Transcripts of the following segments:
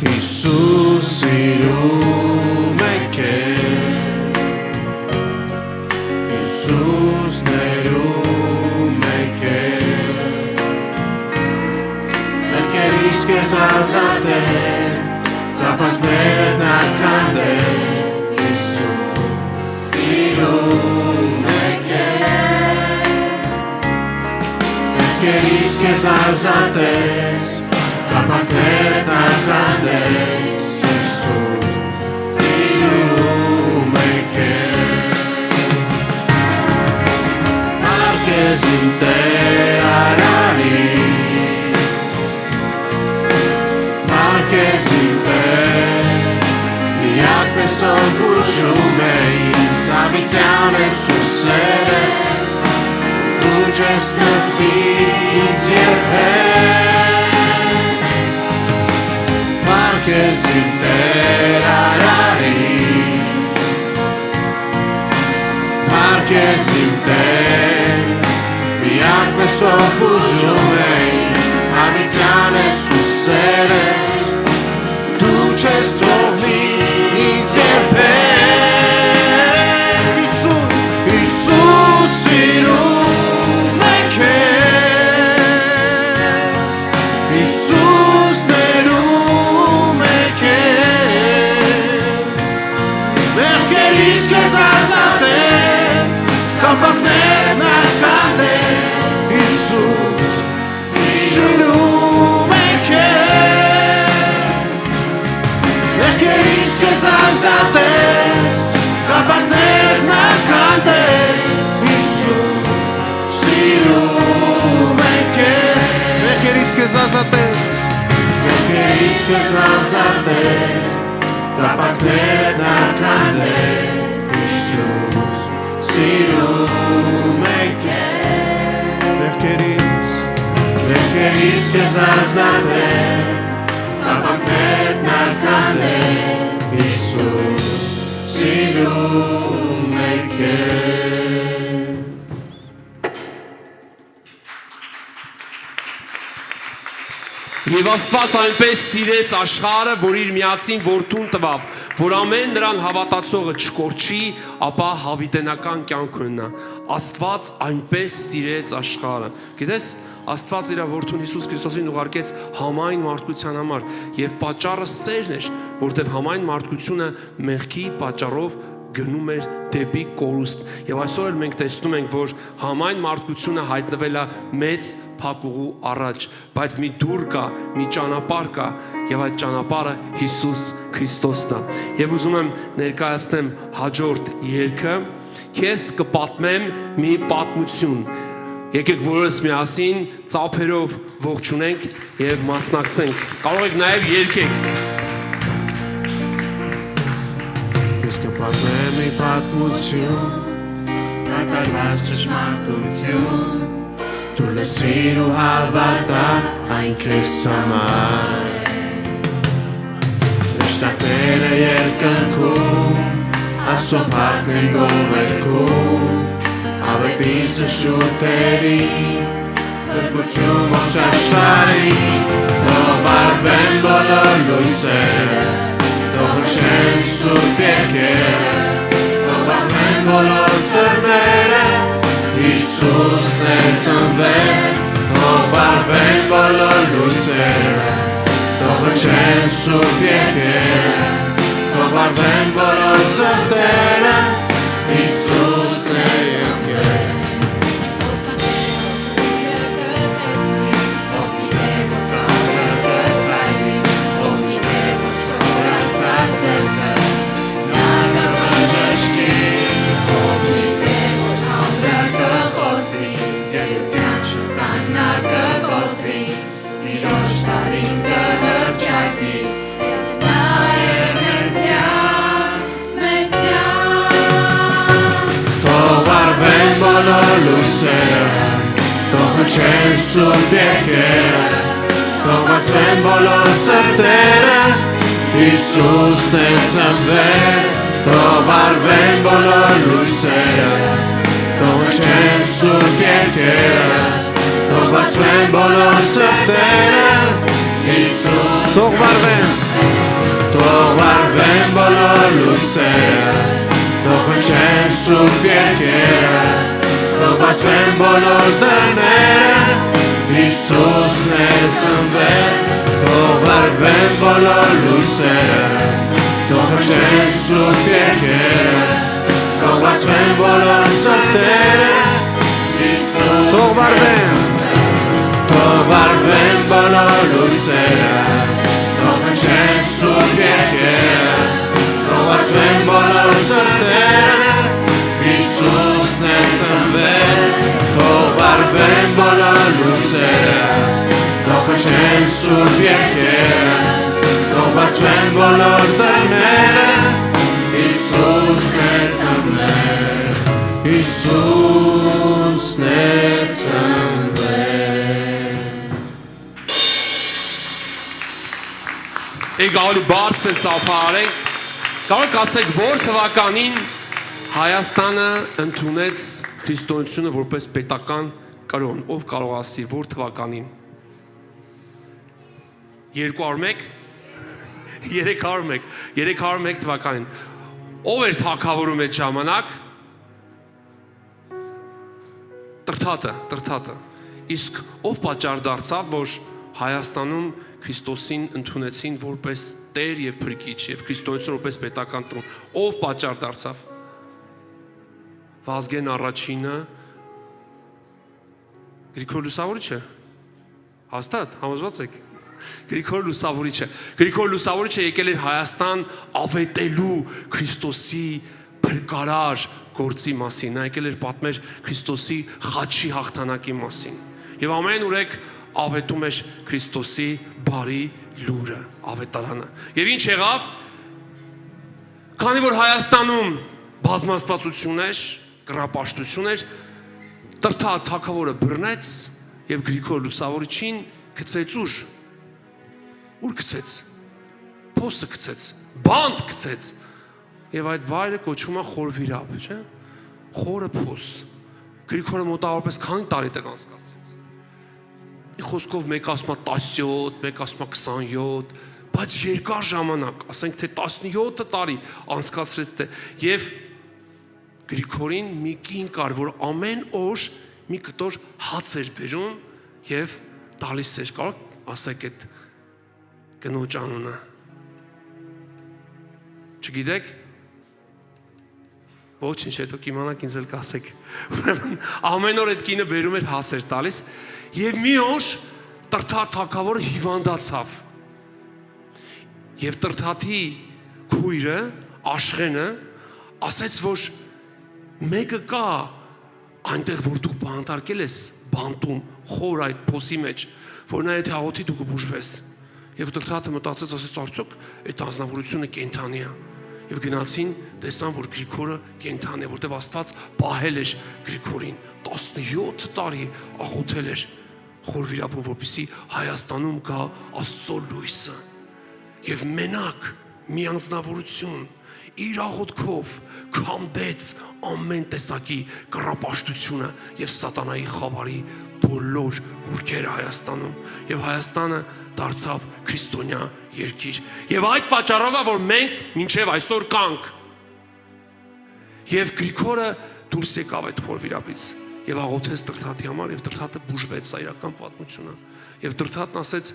Հիսուս սիրում է քեզ Հիսուս ներում է քեզ Մերկերից քեզ ազատեց Կապանքներդ նա քանդեց Հիսուս սիրում է քեզ Մերկերից քեզ ազատեց Կապանքներդ նա քանդեց Հիսուս սիրում է քեզ Մարգես իմ Տեր արարի Մարգես իմ Տեր Միակ պես օգուշում է ինձ Ավիցյան ես ու սերը Դու չես նպտի ինձ երբեք Մարգես իմ Տեր արարի Մարգես իմ Տեր Միակ պես օգուշում է ինձ Ավիցյան ես ու սերը Դու չես թողնի ինձ երբեք Հիսուս սիրում է քեզ Հիսուս ներում է քեզ Մեղքերից քեզ ազատեց Կապանքներդ նա քանդեց Հիսուս սիրում է քեզ Մեղքերից քեզ ազատեց Կապանքներդ նա քանդեց Հիսուս սիրում է քեզ Մեղքերից քեզ ազատեց Մեղքերից քեզ ազատեց Կապանքներդ նա քանդեց Հիսուս սիրում է քեզ Մեղքերից քեզ ազատեց Կապանքներդ նա քանդեց Հիսուս սիրում է քեզ Եվ Աստված այնպես սիրեց աշխարհը, որ իր միածին որդուն տվավ, որ ամեն նրան հավատացողը չկորչի, ապա հավիտենական կյանք ունենա։ Աստված այնպես սիրեց աշխարհը։ Գիտես, Աստված իր որդուն Հիսուս Քրիստոսին ուղարկեց համայն մարդկության համար, եւ պատճառը սերն էր, որտեղ համայն մարդկությունը մեղքի պատճառով գնում էր դեպի կորուստ։ Եվ այսօր էլ մենք տեսնում ենք, որ համայն մարդկությունը հայտնվել է մեծ փակուղու առաջ, բայց մի դուռ կա, մի ճանապարհ կա, եւ այդ ճանապարհը Հիսուս Քրիստոսն է։ Եվ ուզում եմ ներկայացնեմ հաջորդ երգը, քեզ կպատմեմ մի պատմություն։ Եկեք բոլորս միասին ծափերով ողջունենք եւ մասնակցենք։ Կարող եք նաեւ երգեք։ Ես կպատմեմ մի պատմություն, կատարված ճշմարտություն, դու լսիր ու հավատար այն քեզ համար։ Հրեշտակները երկնքում, Աստծո փառքն են գովերգում, Ավետիսը շուրթերի, փրկություն ողջ աշխարհին, թող արվեն բոլոր լույսերը, թող հնչեն սուրբ երգերը, թող բացվեն բոլոր դռները, Հիսուսն է ծնվել, թող արվեն բոլոր լույսերը, թող հնչեն սուրբ երգերը, թող բացվեն բոլոր սրտերը, Հիսուսն է ծնվել։ Թող հնչեն սուրբ երգերը, թող բացվեն բոլոր սրտերը, Հիսուսն է ծնվել, թող արվեն բոլոր լույսերը, թող հնչեն սուրբ երգերը, թող բացվեն բոլոր սրտերը, Հիսուս թող վարվեն բոլոր լույսերը, թող հնչեն սուրբ երգերը, թող բացվեն բոլոր դռները, Հիսուսն է ծնվել, թող վարվեն բոլոր լույսերը, թող հնչեն սուրբ երգերը, թող բացվեն բոլոր սրտերը, թող վարվեն բոլոր լույսերը, թող հնչեն սուրբ երգերը, թող բացվեն բոլոր սրտերը, Հիսուսն է ծնվել, թող վարվեն բոլոր լույսերը, թող հնչեն սուրբ երգերը, թող բացվեն բոլոր դռները, Հիսուսն է ծնվել, Հիսուսն է ծնվել։ Եկալի բարձր ծափարենք, կարող ասեք որ թվականին Հայաստանը ընդունեց քրիստոնեությունը որպես պետական կրոն, ով կարող ասի որ թվականին 201 301 թվականին ով էր թագավորում այդ ժամանակ Տրթատը իսկ ով պատճառ դարձավ որ Հայաստանում Քրիստոսին ընդունեցին որպես Տեր եւ Փրկիչ եւ քրիստոնեությունը որպես պետական տուն ով պատճառ դարձավ Վազգեն առաջինը Գրիգոր Լուսավորիչը հաստատ համոզված եք Գրիգոր Լուսավորիչը եկել էր Հայաստան ավետելու Քրիստոսի փրկարար գործի մասին նա եկել էր պատմել Քրիստոսի խաչի հաղթանակի մասին եւ ամեն ուրեք ավետում էր Քրիստոսի բարի լուրը ավետարանը եւ ինչ եղավ քանի որ Հայաստանում բազմաստվածություն էր կռապաշտություն էր Տրթատ թագավորը բռնեց եւ Գրիգոր Լուսավորիչին գցեց ուր գցեց փոսը գցեց բանտ գցեց եւ այդ վայրը կոչվում է խորվիրապ չէ խորը փոս Գրիգորը մոտավորապես քանի տարի տեղ անցկացրեց խոսքով մեկ ասում է 17 մեկ ասում է 27 բայց երկար ժամանակ ասենք թե 17 տարի անցկացրեց եւ Գրիգորին մի կին կար, որ ամեն օր մի կտոր հաց էր բերում եւ տալիս էր, կարող ասեք այդ կնոջ անունը։ Չգիտեք։ Ոչինչ, հետո կիմանաք ինձ էլ կասեք։ Ուրեմն ամեն օր այդ կինը բերում էր հաց էր տալիս եւ մի օր Տրթատ թագավորը հիվանդացավ։ Եվ Տրթատի քույրը Աշխենը ասեց, որ մեկը կա այնտեղ որ դու բանտարկել ես բանտում խոր այդ փոսի մեջ որ նա եթե հաղորդի դու կբուժվես եւ Տրթատը մտածեց ասեց արդյոք այդ անձնավորությունը կենթանի է եւ գնացին տեսան որ Գրիգորը կենթանի է որտեվ Աստված պահել էր Գրիգորին 17 տարի աղոթել էր խորվիրապում որպեսզի Հայաստանում գա Աստծո լույսը եւ մենակ մի անձնավորություն իր աղոթքով քամդեց ամեն տեսակի կռապաշտությունը եւ սատանայի խավարի բոլոր ուրքերը Հայաստանում եւ Հայաստանը դարձավ քրիստոնյա երկիր եւ այդ պատճառով է որ մենք մինչեւ այսօր կանք եւ Գրիգորը դուրս եկավ այդ խորվիրապից եւ աղոթեց Տրթատի համար եւ Տրթատը բուժվեց սա իրական պատմությունը եւ Տրթատն ասեց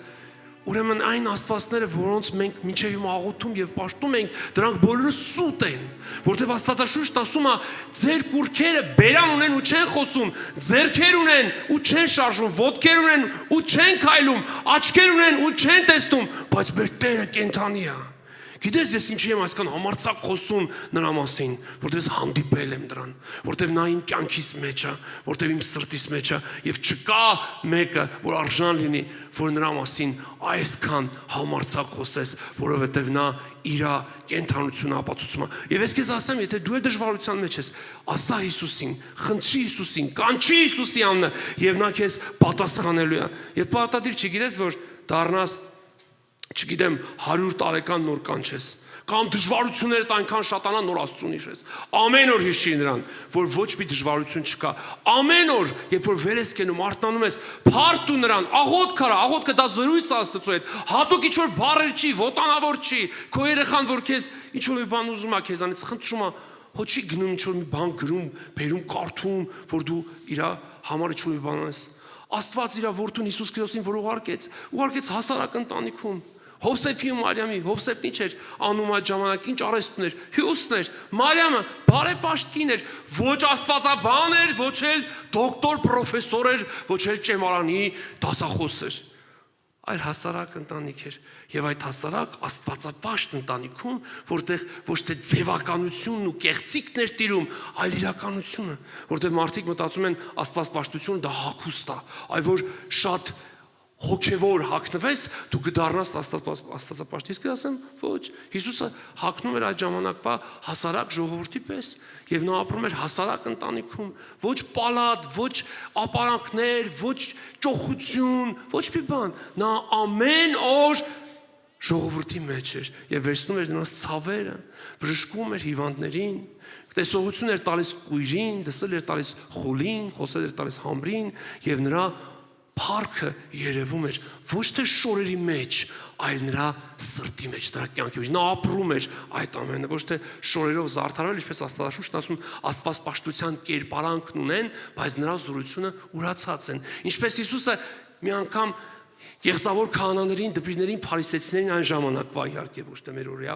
Ուրեմն այն աստվածները, որոնց մենք մինչև հիմա աղոթում եւ պաշտում ենք, դրանք բոլորը սուտ են, որտեղ Աստվածաշունչն ասում է, ձեր կուրքերը բերան ունեն ու չեն խոսում, ձեռքեր ունեն ու չեն շարժում, ոտքեր ունեն ու չեն քայլում, աչքեր ունեն ու չեն տեսնում, բայց մեր Տերը կենդանի է։ Գիտես ես ինչի եմ այսքան համարձակ խոսում նրա մասին, որտեղ ես հանդիպել եմ դրան, որտեղ նա իմ կյանքիս մեջ է, որտեղ իմ սրտիս մեջ է եւ չկա մեկը, որ արժան լինի, որ նրա մասին այսքան համարձակ խոսես, որովհետեւ նա իր կենթանությունը ապացուցում է։ Եվ ես քեզ ասեմ, եթե դու դժվարության մեջ ես, ասա Հիսուսին, խնդրի Հիսուսին, կանչի Հիսուսի անունը եւ նա քեզ պատասխանելու է։ Եվ պարտադիր չգիտես, որ դառնաս չգիտեմ 100 տարեկան նոր կանչես Կամ դժվարություններդ այնքան շատանան, նոր Աստծուն հիշես։ Ամեն օր հիշի նրան, որ ոչ մի դժվարություն չկա։ Ամեն օր, երբ որ վեր ես կենում, արթնանում ես, փառք տու նրան, աղոթք արա, աղոթքը դա զրույց Աստծո հետ։ Հատուկ ինչ որ բառեր չի, ոտանավոր չի։ Քո երեխան որ քեզ ինչ որ մի բան ուզում է քեզանից, խնդրում է, հո չի գնում ինչ որ մի բան գրում, բերում, կարդում, որ դու իր համար ինչ որ մի բան անես։ Աստված իր որդուն Հիսուս Քրիստոսին որ ուղարկեց հասարակ ընտանիքում։ Հովսեփի ու Մարիամի, Հովսեփն ինչ էր անում այդ ժամանակ, ինչ արհեստներ, հյուսներ, Մարիամը բարեպաշտքին էր, ոչ աստվածաբան էր, ոչ էլ դոկտոր, պրոֆեսոր էր, ոչ էլ ճեմարանի դասախոս էր, այլ հասարակ ընտանիք էր, եւ այդ հասարակ աստվածապաշտ ընտանիքում, որտեղ ոչ թե ձևականությունն ու կեղծիքն էր տիրում, այլ իրականությունը, որտեղ մարդիկ մտածում են աստվածապաշտությունը դա հագուստ է, այլ որ շատ հոգևոր հագնվես, դու կդառնաս աստվածապաշտ։ Իսկ ասեմ, ոչ, Հիսուսը հագնում էր այդ ժամանակվա հասարակ ժողովրդի պես, եւ նա ապրում էր հասարակ ընտանիքում, ոչ պալատ, ոչ ապարանքներ, ոչ ճոխություն, ոչ մի բան։ Նա ամեն օր ժողովրդի մեջ էր եւ վերցնում էր նրանց ցավերը, բժշկում էր հիվանդներին, տեսողություն էր տալիս կույրին, լսել էր տալիս խոլին, խոսել էր տալիս համրին եւ նրա փառքը երևում էր ոչ թե շորերի մեջ, այլ նրա սրտի մեջ, նրա կյանքի մեջ։ Նա ապրում էր այդ ամենը, ոչ թե շորերով զարդարվել, ինչպես Աստվածաշունչն ասում, աստվածպաշտության կերպարանքն ունեն, բայց նրա զորությունը ուրացած են։ Ինչպես Հիսուսը մի անգամ Գեղձավոր քահանաներին, դպիրներին, փարիսեցիներին այն ժամանակվա իհարկե ոչ թե մեր օրյա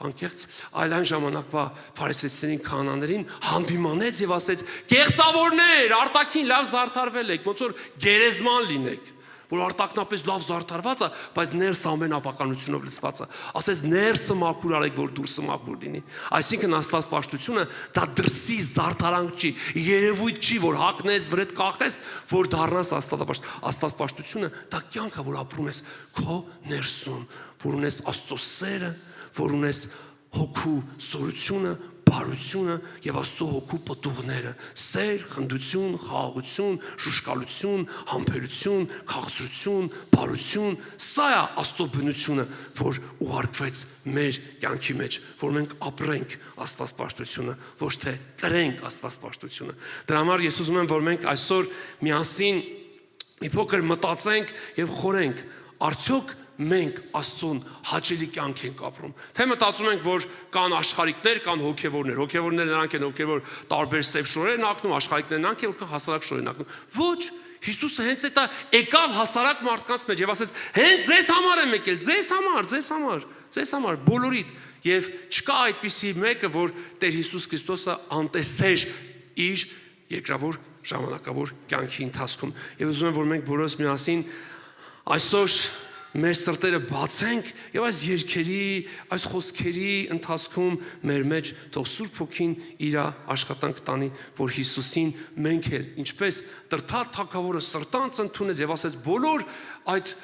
անկեղծ, այլ այն ժամանակվա փարիսեցիներին, քահանաներին հանդիմանեց եւ ասեց. «Գեղձավորներ, արտաքին լավ զարդարվել եք, ոնց որ գերեզման լինեք, որ արտաքնապես լավ զարդարված է, բայց ներս ամեն ապականությունով լցված է։ Ասես ներսը մաքուր արեք, որ դուրսը մաքուր լինի»։ Այսինքն աստվածպաշտությունը դա դրսի զարդարանք չի, երևույթ չի, որ հագնես, վրեդ կախես, որ դառնաս աստվածապաշտ։ Աստվածպաշտությունը դա կյանք է, որ ապրում ես քո ներսում, որ ունես Աստծո սերը, որ ունես հոգու զորությունը, բարությունը եւ Աստծո հոգու պտուղները՝ սեր, խնդություն, խաղաղություն, շուշկալություն, համբերություն, քաղցրություն, բարություն, սա է Աստծո բնությունը, որ ուղարկվեց մեր կյանքի մեջ, որ մենք ապրենք աստվածպաշտությունը, ոչ թե կրենք աստվածպաշտությունը։ Դրա համար ես ուզում եմ, որ մենք այսօր միասին մի փոքր մտածենք եւ խորենք, արդյոք մենք Աստծուն հաճելի կյանք ենք ապրում։ Թե մտածում ենք, որ կան աշխարհիկներ, կան հոգևորներ։ Հոգևորները նրանք են, ովքեր որ տարբեր սև շորեր են ակնում, աշխարհիկներն նրանք են, որ կան հասարակ շորեր են ակնում։ Ոչ, Հիսուսը հենց այդ եկավ հասարակ մարդկանց մեջ եւ ասեց. «Հենց ձեզ համար եմ եկել, ձեզ համար, բոլորիդ»։ Եվ չկա այդպիսի մեկը, որ Տեր Հիսուս Քրիստոսը անտեսեր իր երկրավոր ժամանակավոր կյանքի ընթացքում։ Եվ ուզում եմ, որ մենք բոլորս միասին այսօր մեր սրտերը բացենք եւ այս երգերի, այս խոսքերի ընթացքում մեր մեջ թող Սուրբ Հոգին իր աշխատանք տանի, որ Հիսուսին մենք էլ ինչպես Տրթատ թագավորը սրտանց ընդունեց եւ ասեց բոլոր այդ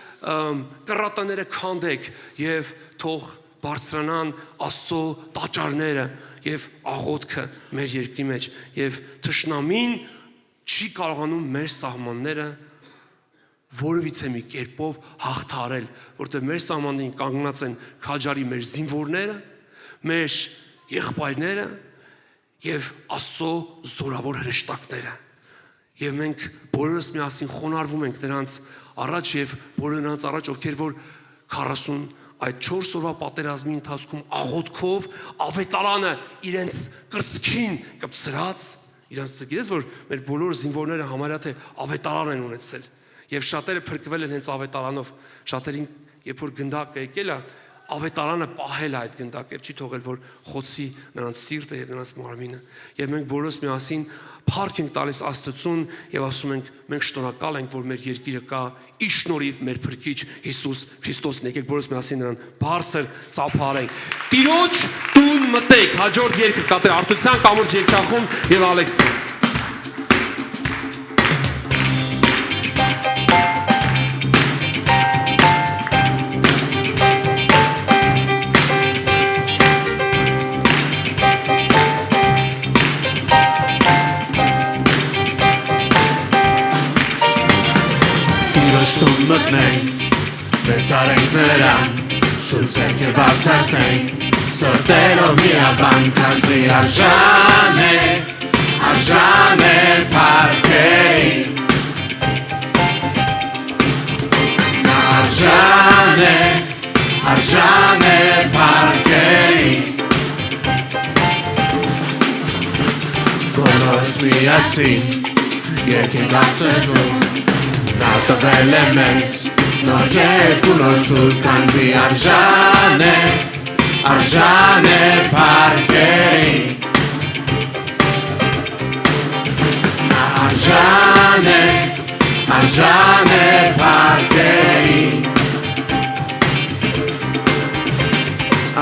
կռատաները քանդեք եւ թող բարձրանան Աստծո տաճարները եւ աղոթքը մեր երկրի մեջ եւ թշնամին չի կարողանում մեր սահմանները որևիցե մի կերպով հաղթարել, որտեղ մեր սահմաններին կանգնած են քաջարի մեր զինվորները, մեր եղբայրները եւ Աստծո զորավոր հրեշտակները։ Եվ մենք բոլորս միասին խոնարհվում ենք նրանց առաջ եւ բոլոր նրանց առաջ, ովքեր որ 40 այդ 4 օրվա պատերազմի ընթացքում աղոթքով ավետարանը իրենց կրծքին կպցրած, իրենց գիտես որ մեր բոլոր զինվորները համարյա թե ավետարան են ունեցել։ Եվ շատերը փրկվել են հենց ավետարանով, շատերին երբ որ գնդակը եկել է, ավետարանը պահել է այդ գնդակը, չի թողել որ խոցի նրանց սիրտը եւ նրանց մարմինը։ Եվ մենք բոլորս միասին փառք ենք տալիս Աստծուն եւ ասում ենք մենք շնորհակալ ենք, որ մեր երկիրը կա ի շնորհիվ մեր Փրկիչ Հիսուս Քրիստոսն։ Եկեք բոլորս միասին նրան բարձր ծափարենք։ Տիրոջ տուն մտեք, հաջորդ երգը կա Տեր Արտության կամուրջ երգչախումբ եւ Ալեքսը։ Մտնենք, մեծարենք նրան, սուրբ ձեռքը բարձրացնենք, Սրտերով միաբան քանզի արժան է պարքերին Նա արժան է պարքերին Բոլորս միասին երկենք աստվածում Նա տվել է մեզ նոր երկու նոր սուրբ քանզի արժան է պարքերին Նա արժան է պարքերին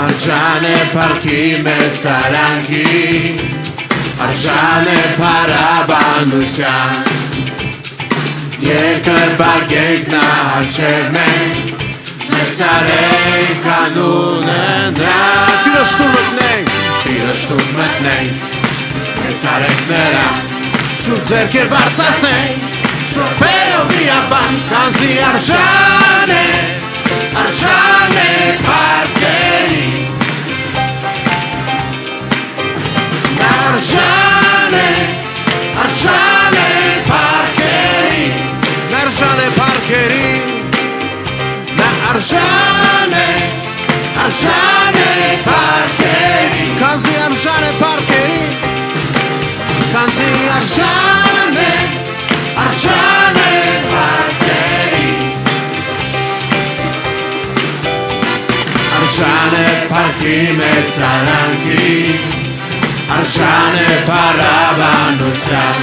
Արժան է պարքի մեր սարանքի Արժան է պարաբանության Երկրպագեք նա հաչև մենք Մեծ արեք անունը նա Տիրոշտուն մտնենք Մեծ արեք նրան Սուր ձերքեր բարձասնենք Սուրբերով միաբան Քանզի արժան է պարքերին Արժան է պարքերին Արժան է պարքերին Նա արժան է պարքերին Քանզի արժան է պարքերին Քանզի արժան է պարքերին Արժան է պարքի մեծ արանքի Արժան է պարաբանության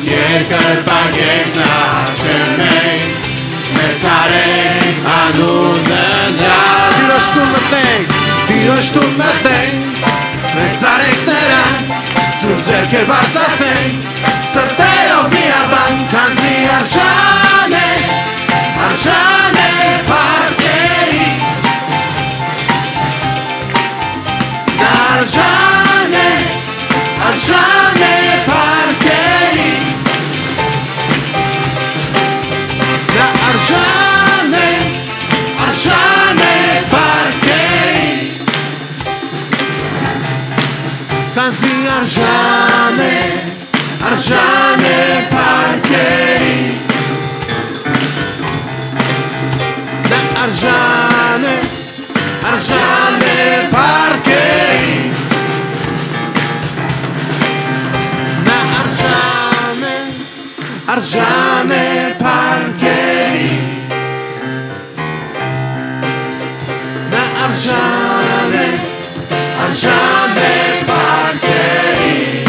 Երկրպագեք նա հաչև մենք Մեծ արեք անունը նա Տիրոշտուն մտնենք Մեծ արեք նրան Սուրբ ձերքեր բարձրացնենք Սրտերով միաբան Քանզի արժան է պարքերին Արժան է պարքերին Նա արժան է պարքերին Քանզի արժան է պարքերին Նա արժան է պարքերին Նա արժան է պարքերին Նա արժան է պարքերին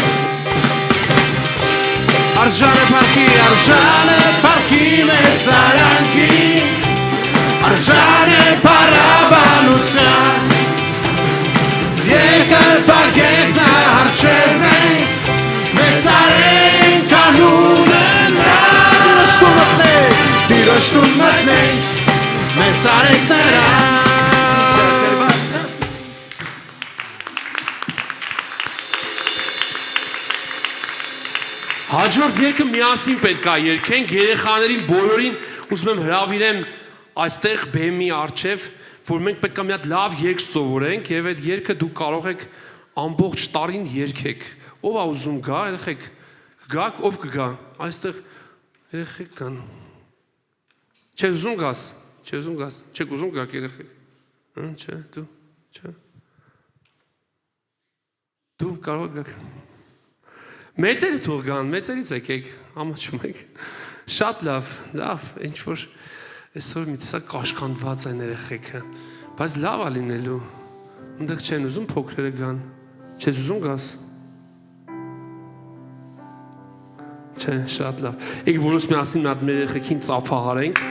Արժան է պարքի մեծ արանքի Արժան է պարաբանության Երկրպագեք նա հաչև մենք Մեծ արենք անունը նա Տիրոշտուն մտնենք Մեծ արենք նրան Հաջորդ երկը միասին պետք է երգենք երեխաներին բոլորին ուզում եմ հրավիրեմ այստեղ բեմի առջև որ մենք պետք է մի հատ լավ երգ սովորենք եւ այդ երգը դուք կարող եք ամբողջ տարին երգեք ով է ուզում գա երեխեք գաք ով կգա այստեղ երեխեք կան չեք ուզում գաս չեք ուզում գաք երեխեք չէ դու կարող եք գաք մեծերը թող գան մեծերից եկեք ամաչում եք շատ լավ ինչ որ այսօր մի տեսակ կաշկանդված են երեխեքը բայց լավ է լինելու այնտեղ չեն ուզում փոքրերը գան չես ուզում գաս չէ շատ լավ եք որոնց միասին մի հատ մեր երեխեքին ծափահարենք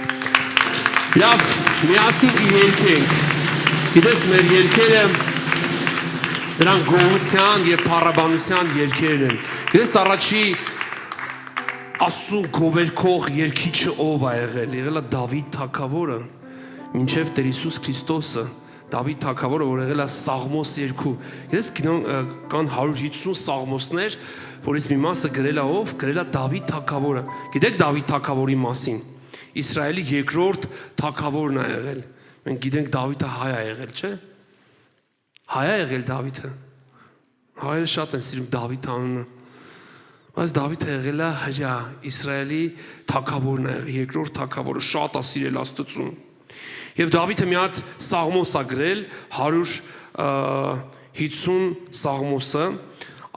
լավ միասին երգենք գիտես մեր երգերը դրանք գոհության եւ փառաբանության երգերն են գիտես առաջի Աստծուն գովերքող երգիչը ով է եղել է Դավիթ թագավորը մինչև Տեր Հիսուս Քրիստոսը Դավիթ թագավորը որ եղել է Սաղմոս 2 գիտես կան 150 սաղմոսներ որից մի մասը գրել է ով գրել է Դավիթ թագավորը գիտեք Դավիթ թագավորի մասին Իսրայելի երկրորդ թագավորն է եղել մենք գիտենք Դավիթը հայ է եղել չէ Հայ է եղել Դավիթը։ Հայերը շատ են սիրում Դավիթ անունը։ Բայց Դավիթը եղել է հրյա, Իսրայելի թագավորն է, երկրորդ թագավորը, շատ է սիրել Աստծուն։ Եվ Դավիթը մի հատ սաղմոս է գրել 150 սաղմոսը,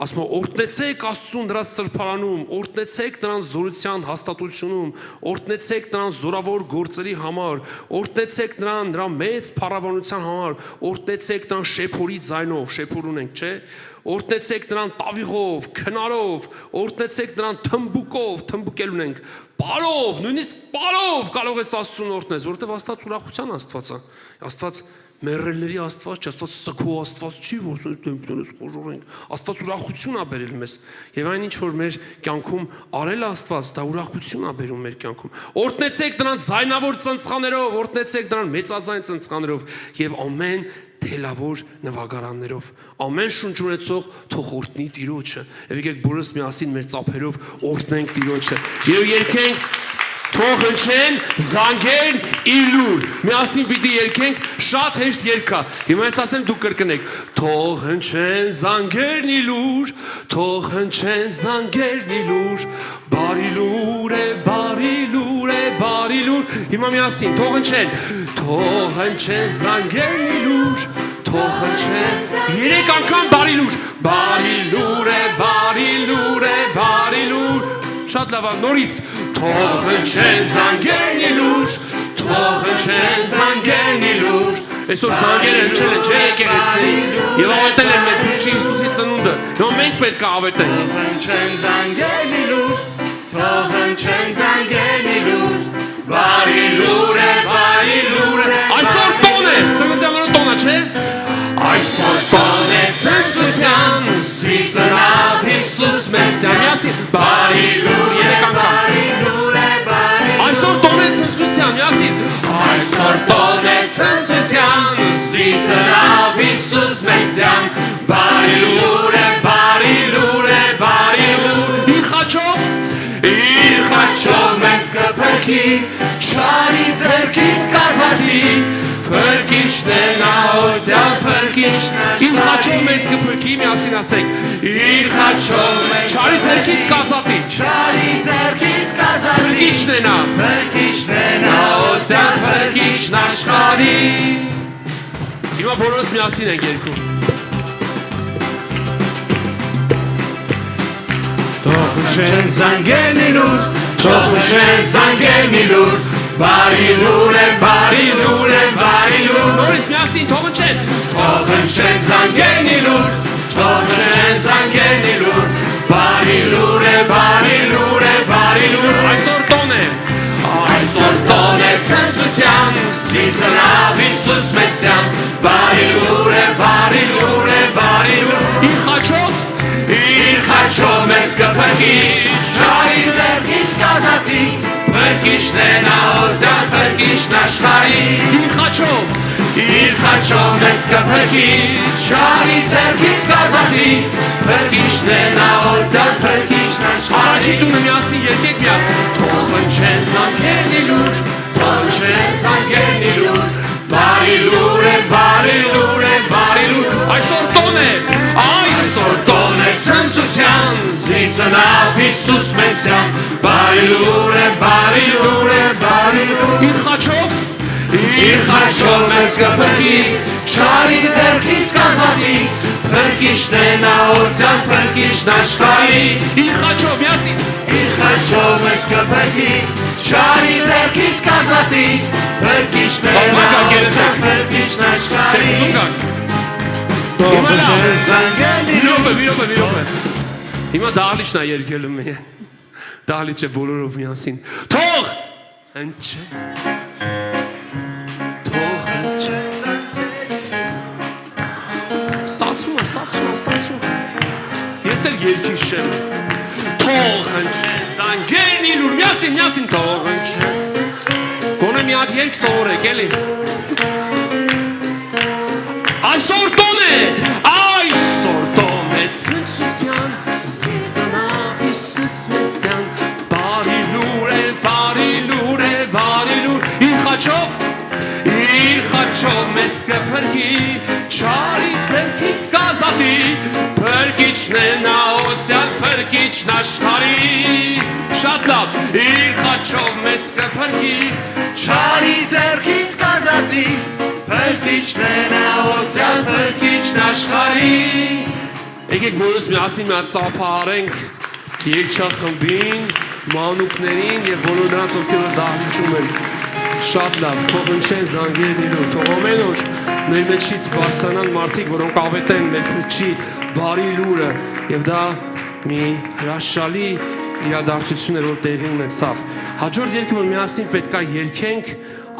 ասում է օրհնեցեք Աստծուն նրա սրբարանում, օրհնեցեք նրան զորության հաստատությունում, օրհնեցեք նրան զորավոր գործերի համար, օրհնեցեք նրան նրա մեծ փառավորության համար, օրհնեցեք նրան շեփորի ձայնով, շեփոր ունենք, չէ՞։ Օրհնեցեք նրան տավիղով, քնարով, օրհնեցեք նրան թմբուկով, թմբուկել ունենք, բարով, նույնիսկ բարով կարող ես Աստծուն օրհնես, որովհետև Աստված ուրախության Աստված է։ Աստված մեռելների Աստված չի, Աստված սգո Աստված չի, որ դեմքներս խոժորենք։ Աստված ուրախություն է բերել մեզ։ Եվ այն ինչ որ մեր կյանքում արել Աստված, դա ուրախություն է բերում մեր կյանքում։ Օրհնեցեք նրան ձայնավոր ծնծխաներով, օրհնեցեք նրան մեծաձայն ծնծխաներով եւ ամեն թելավոր նվագարաններով։ Ամեն շունչ ունեցող թող օրհնի Տիրոջը։ Եվ եկեք բոլորս միասին մեր ծափերով օրհնենք Տիրոջը։ Եվ երգենք թող հնչեն զանգերն իր լուր։ Միասին պիտի երգենք, շատ հեշտ երգ է։ Հիմա ես ասեմ դուք կրկնեք։ Թող հնչեն զանգերն իր լուր, թող հնչեն զանգերն իր լուր, բարի լուր է, բարի լուր է, բարի լուր։ Հիմա միասին թող հնչեն զանգերն իր լուր, թող հնչեն երեք անգամ բարի լուր, բարի լուր է, բարի լուր է, բարի լուր։ Շատ լավ, նորից թող հնչեն զանգերն իր լուր, թող հնչեն զանգերն իր լուր։ Այսօր զանգերը հնչել են, չէ՞ եկեղեցիների, եւ ավետել են մեր Տեր Հիսուսի ծնունդը։ Հիմա մենք պետք է ավետենք։ Թող հնչեն զանգերն իր լուր, թող հնչեն զանգերն իր լուր, բարի լուր է, բարի լուր է։ Այսօր տոն է, ծննդյանորը տոն է, չէ՞։ Այսօր տոն է ցնծության, սիրտանավ Հիսուս Մեսիան, միասին բարի լուր է, երեք անգամ։ բարի լուր է, բարի Այսօր տոն է ցնծության, միասին Այսօր տոն է ցնծության, սիրտանավ Հիսուս Մեսիան, բարի լուր է, բարի լուր է, բարի լուր։ իր խաչով մեզ կփրկի, չարի ձեռքից կազատի, փրկիչն է նա օծյալ փրկիչն է իր խաչով մեզ կփրկի, միասին ասենք իր խաչով մեզ չարի ձեռքից կազատի, չարի ձեռքից կազատի, փրկիչն է նա օծյալ փրկիչն աշխարհի։ Հիմա բոլորս միասին ենք երգում։ Թող հնչեն զանգերն իր լուր, թող հնչեն զանգերն իր լուր, բարի լուր է, բարի լուր է, բարի լուր։ Նորից միասին թող հնչեն Թող հնչեն զանգերն իր լուր, թող հնչեն զանգերն իր լուր, բարի լուր է, բարի լուր է, բարի լուր։ Այսօր տոն է Այսօր տոն է ցնծության, սիրտանավ Հիսուս Մեսիան, բարի լուր է, բարի լուր է, բարի լուր։ իր խաչով մեզ կփրկի, չարի ձեռքից կազատի, փրկիչն է նա օծյալ փրկիչն աշխարհի։ իր խաչով մեզ կփրկի, չարի ձեռքից կազատի, փրկիչն է նա օծյալ փրկիչն աշխարհի։ Առաջի տունը միասին երգեք միասին Թող հնչեն զանգերն իր լուր, թող հնչեն զանգերն իր լուր, բարի լուր է, բարի լուր է, բարի լուր։ Այսօր տոն է Այսօր տոն է ցնծության, զիծնավ Հիսուս Մեսիան, բարի լուր է, բարի լուր է, բարի լուր։ իր խաչով մեզ կփրկի, չարի ձեռքից կազատի, փրկիչն է նա օծյալ փրկիչն աշխարհի։ իր խաչով միասին Իր խաչով մեզ կփրկի, չարի ձեռքից կազատի, փրկիչն է նա օծյալ փրկիչն աշխարհի։ Թող հնչեն զանգերն իր լուր, մի րոպե Հիմա դահլիճն է երգելու մեր դահլիճը բոլորով միասին Թող հնչեն Ստացում Ես էլ երգի շեմ Թող հնչեն զանգերն իր լուր Միասին թող հնչեն Գոնե մի հատ երգ սովորեք էլի Այսօր տոն է ցնծության Զիծնավ Հիսուս Մեսիան Բարի լուր է, բարի լուր է, բարի լուր Իր խաչով խաչով մեզ կփրկի, չարի ձեռքից կազատի, փրկիչն է նա օծյալ, փրկիչն աշխարհի, շատ լավ, իր խաչով մեզ կփրկի, Չարի ձեռքից կազատի, փրկիչն է նա օծյալ, փրկիչն աշխարհի։ Եկեք որս միասին մի հատ ծափահարենք երգչախմբին, մանուկներին եւ բոլոր նրանց ովքեր դահլիճում են։ Շատ լավ, թող ընչեն զանգեր իրար, թող ամեն օր մեր մեջից բարձրանան մարդիկ, որոնք ավետեն մեր փրկչի բարի լուրը եւ դա մի հրաշալի իրադարձություն էր, որ տեղի ունեցավ։ Հաջորդ երգը, որ միասին պետք է երգենք,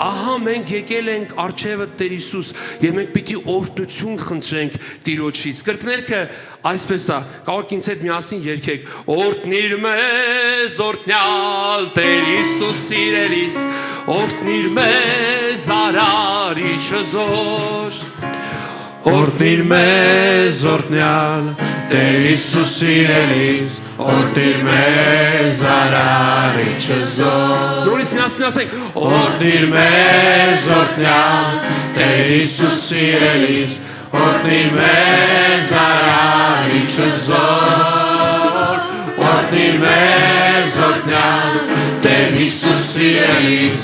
ահա մենք եկել ենք առջևը Տեր Հիսուս եւ մենք պիտի օրհնություն խնդրենք Տիրոջից։ Կրկներքը այսպես է, կարող ինձ հետ միասին երգեք. Օրհնիր մեզ, օրհնյալ Տեր Հիսուս սիրելիս, օրհնիր մեզ արարիչը զոր։ Օրհնիր մեզ, օրհնյալ Տեր Հիսուս սիրելիս, օրհնիր մեզ արարիչը զոր։ Նորից միասին ասենք. Օրհնիր մեզ, օրհնյալ Տեր Հիսուս սիրելիս, օրհնիր մեզ արարիչը զոր։ Օրհնիր մեզ, օրհնյալ Տեր Հիսուս սիրելիս,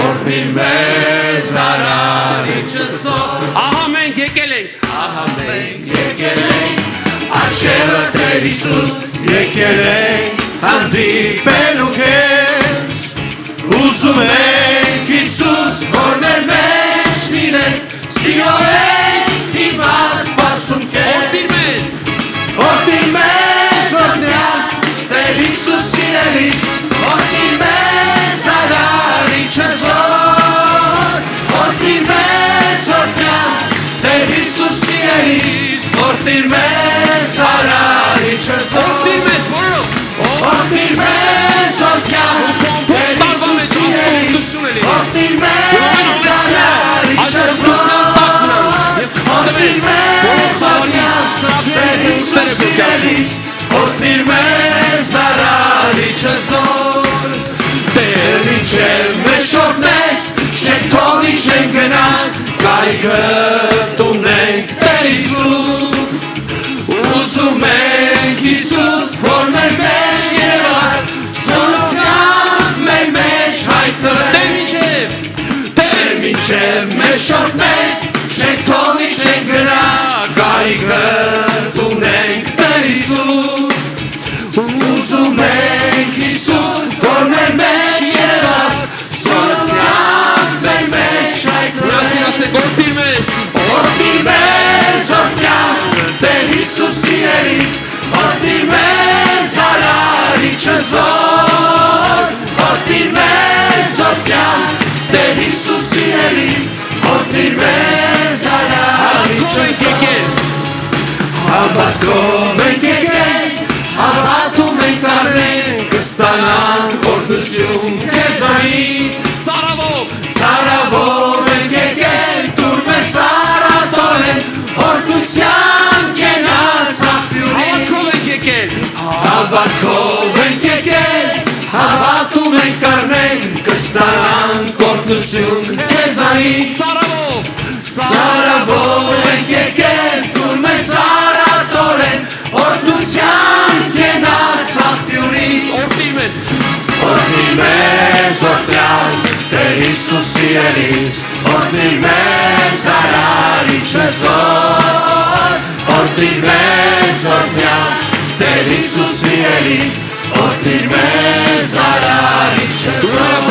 օրհնիր մեզ արարիչը զոր։ Ահա մենք եկել ենք, Ահա մենք եկել ենք, առջևը Տեր Հիսուս, եկել ենք հանդիպելու քեզ, ուզում ենք Հիսուս, որ մեր մեջ լինես, սիրով ենք հիմա սպասում քեզ։ օրհնիր մեզ, Օրհնիր մեզ, օրհնյալ Տեր Հիսուս սիրելիս, օրհնիր մեզ արարիչը զոր։ Օրհնիր մեզ, օրհնյալ Տեր Հիսուս սիրելիս, օրհնիր մեզ արարիչը զոր։ օրհնիր մեզ, բոլորով, Օրհնիր մեզ, օրհնյալ Տեր Հիսուս սիրելիս, օրհնիր մեզ արարիչը զոր։ Օրհնիր մեզ, օրհնյալ Տեր Հիսուս սիրելիս, օրհնիր մեզ արարիչը զոր։ Տեր ինչև մեզ շորտնես, չենք թողնի չենք գնանք, կարիքը տունենք Տեր Հիսուս։ Ուզում ենք Հիսուս, որ մեր մեջ եղած, սոլոցյան մեր մեջ հայտնվես։ Տեր մինչև մեզ շորտնես, չենք թողնի չենք գնա, կարիքը տունենք Տեր Հիսուս։ Ուզում ենք Հիսուս, որ մեր մեջ եղած, սոլոցյան մեր մեջ հայտնվես։ օրհնիր մեզ, Օրհնիր մեզ, օրհնյալ Տեր Հիսուս սիրելիս, օրհնիր մեզ արարիչը զոր։ Օրհնիր մեզ, օրհնյալ Տեր Հիսուս սիրելիս, օրհնիր մեզ արարիչը զոր։ Հավատքով ենք եկել, հավատում ենք առնենք, կստանանք օրհնություն քեզանից։ Ծարավով ենք եկել, դուր մեզ առատորեն, օրհնության կենաց աղբյուրին։ Հավատքով ենք եկել, հավատում ենք առնենք, կստանանք օրհնություն քեզանից։ Ծարավով ենք եկել, դուր մեզ առատորեն, օրհնության կենաց աղբյուրից։ Օրհնիր մեզ, օրհնյալ Տեր Հիսուս սիրելիս, օրհնիր մեզ արարիչը զոր։ Օրհնիր մեզ, օրհնյալ Տեր Հիսուս սիրելիս, օրհնիր մեզ արարիչը զոր։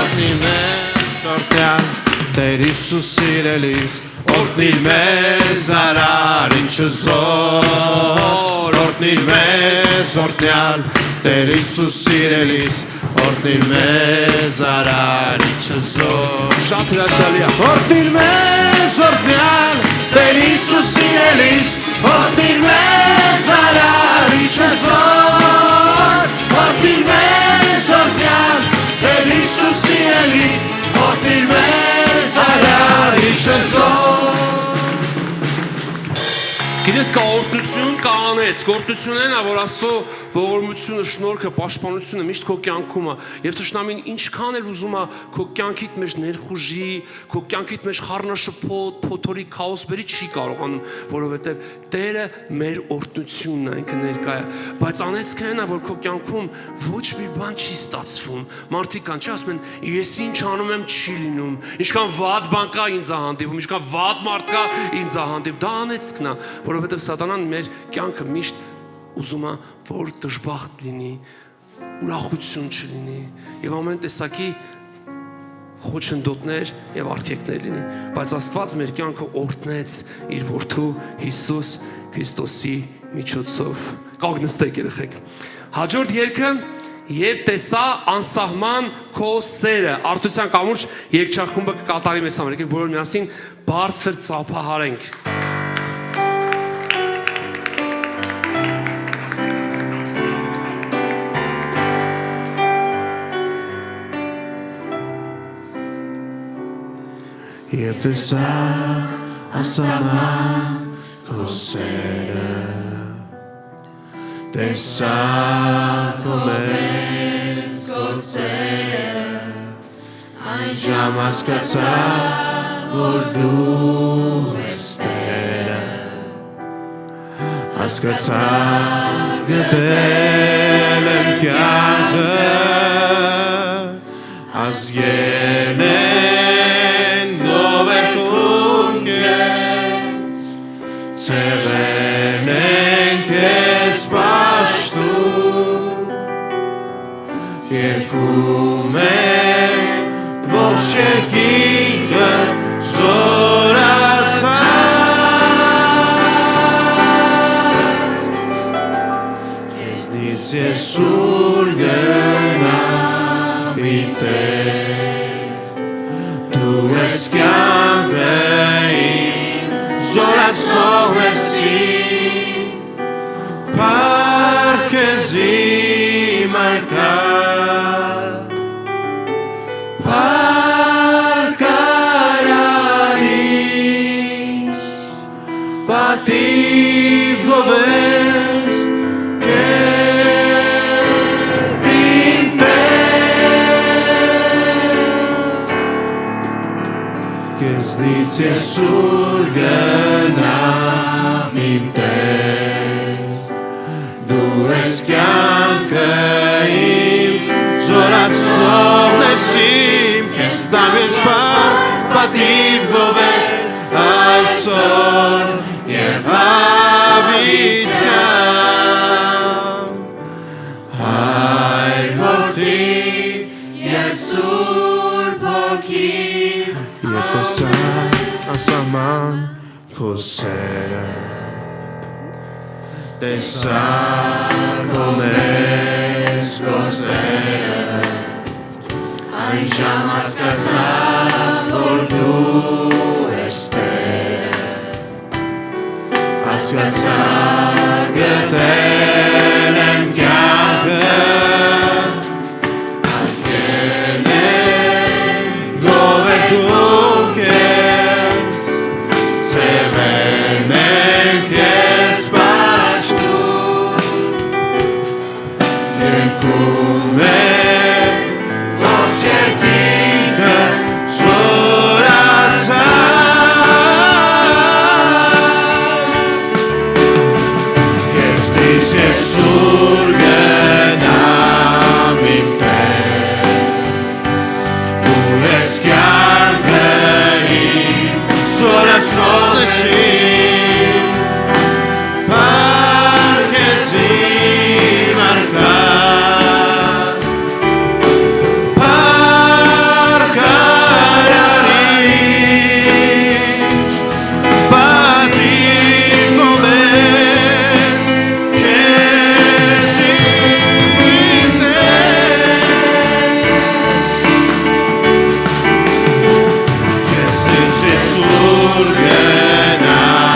Օրհնիր մեզ, օրհնյալ Տեր Հիսուս սիրելիս, օրհնիր մեզ արարիչը զոր։ Օրհնիր մեզ, օրհնյալ Տեր Հիսուս սիրելիս, օրհնիր մեզ արարիչը զոր։ Շատ հրաշալի է։ Օրհնիր մեզ, օրհնյալ Տեր Հիսուս սիրելիս, օրհնիր մեզ արարիչը զոր։ Օրհնիր մեզ, օրհնյալ Տեր Հիսուս սիրելիս, օրհնիր մեզ արարիչը զոր։ Գիտես կա օրհնություն կանեց, գործունեն է, որ Աստծո ողորմությունը, շնորհքը, պաշտպանությունը միշտ քո կյանքում է, եւ թշնամին ինչքան էլ ուզում է քո կյանքիդ մեջ ներխուժի, քո կյանքիդ մեջ խառնաշփոթ, փոթորի քաոս բերի չի կարողանում, որովհետեւ Տերը մեր օրհնությունն է, ինքը ներկա է, բայց անեցքն է, որ քո կյանքում ոչ մի բան չի ստացվում։ Մարդիկ կան, չի ասում են, ես ինչ անում եմ չի լինում, ինչքան վատ բան կա ինձ հանդիպում, ինչքան վատ մարդ կա ինձ հանդիպում, դա անեցքն է, որովհետև սատանան մեր կյանքը միշտ ուզում է, որ դժբախտ լինի, ուրախություն չլինի եւ ամեն տեսակի խոչընդոտներ եւ արգելքներ լինի, բայց Աստված մեր կյանքը օրհնեց իր որդու Հիսուս Քրիստոսի միջոցով։ Կարող նստեք երեխեք։ Հաջորդ երգը Երբ տեսա անսահման քո սերը, Արթության կամուրջ երգչախումբը կկատարի մեզ համար, եկեք բոլոր միասին բարձր ծափահարենք։ Երբ տեսա անսահման քո սերը, տեսա քո մեծ գործերը, այն ժամ հասկացա, որ դու ես Տերը, հասկացա գտել եմ կյանքը, ազգերն են գովերքում քեզ, ցեղերն են քեզ պաշտում, երգում են ողջ երկինքը զորացած, քեզնից ես ուր գնամ իմ Տեր, դու ես կյանքը իմ, զորացող ես իմ, պարքեզ իմ արքա, պարկարանից, պատիվ գովես քեզ իմ Տեր, քեզնից ես ուր գնամ իմ Տեր, դու ես կյանքը իմ, զորացնողն ես իմ, քեզ տամ ես պատիվ գովես այսօր և հավիտյան, Հայր որդի և Սուրբ Հոգի, երբ տեսա անսահման քո սերը, տեսա քո մեծ գործերը, այն ժամ հասկացա, որ դու ես Տերը, հասկացա գտել եմ կյանքը, ազգերն են գովերքում քեզ, ցեղերն են քեզ պաշտում, երգում են ողջ երկինքը զորացած, քեզնից ես ուր գնամ իմ Տեր, դու ես կյանքը իմ, զորացնող ես իմ, պարքեզ իմ արքա, պարկարանից, պատիվ գովես քեզ իմ Տեր, քեզնից ես ուր գնամ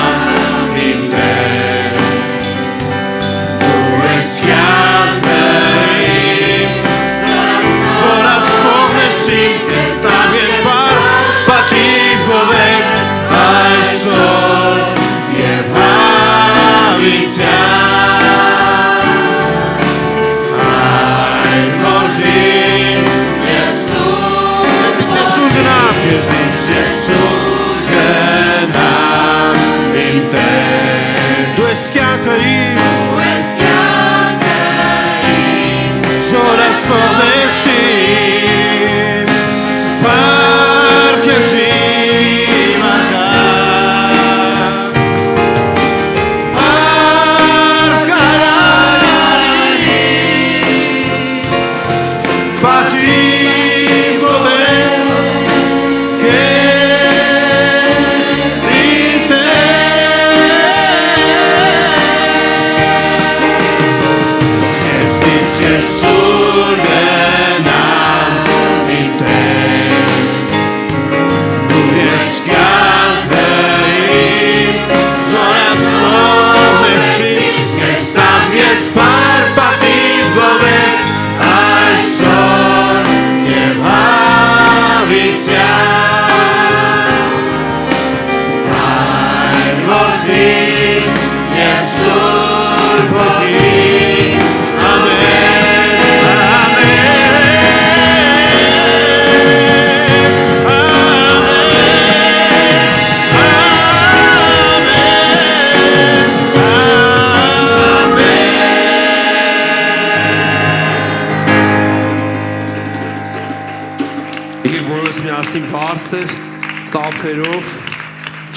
ծափերով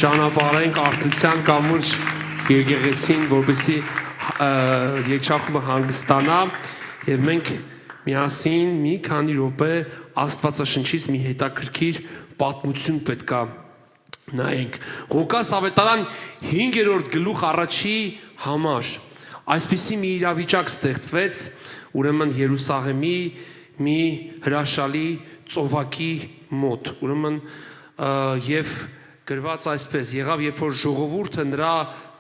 ճանապարհենք արդության կամուրջ եկեղեցին, որպեսզի երգչախումբը հանգստանա եւ մենք միասին մի քանի րոպե Աստվածաշնչից մի հետաքրքիր պատմություն պետքա նայենք։ Ղուկաս ավետարան 5-րդ գլուխ առաջի համար այսպիսի մի իրավիճակ ստեղծվեց, ուրեմն Երուսաղեմի մի հրաշալի ծովակի մոտ, ուրեմն եւ գրված այսպես եղավ, երբ որ ժողովուրդը նրա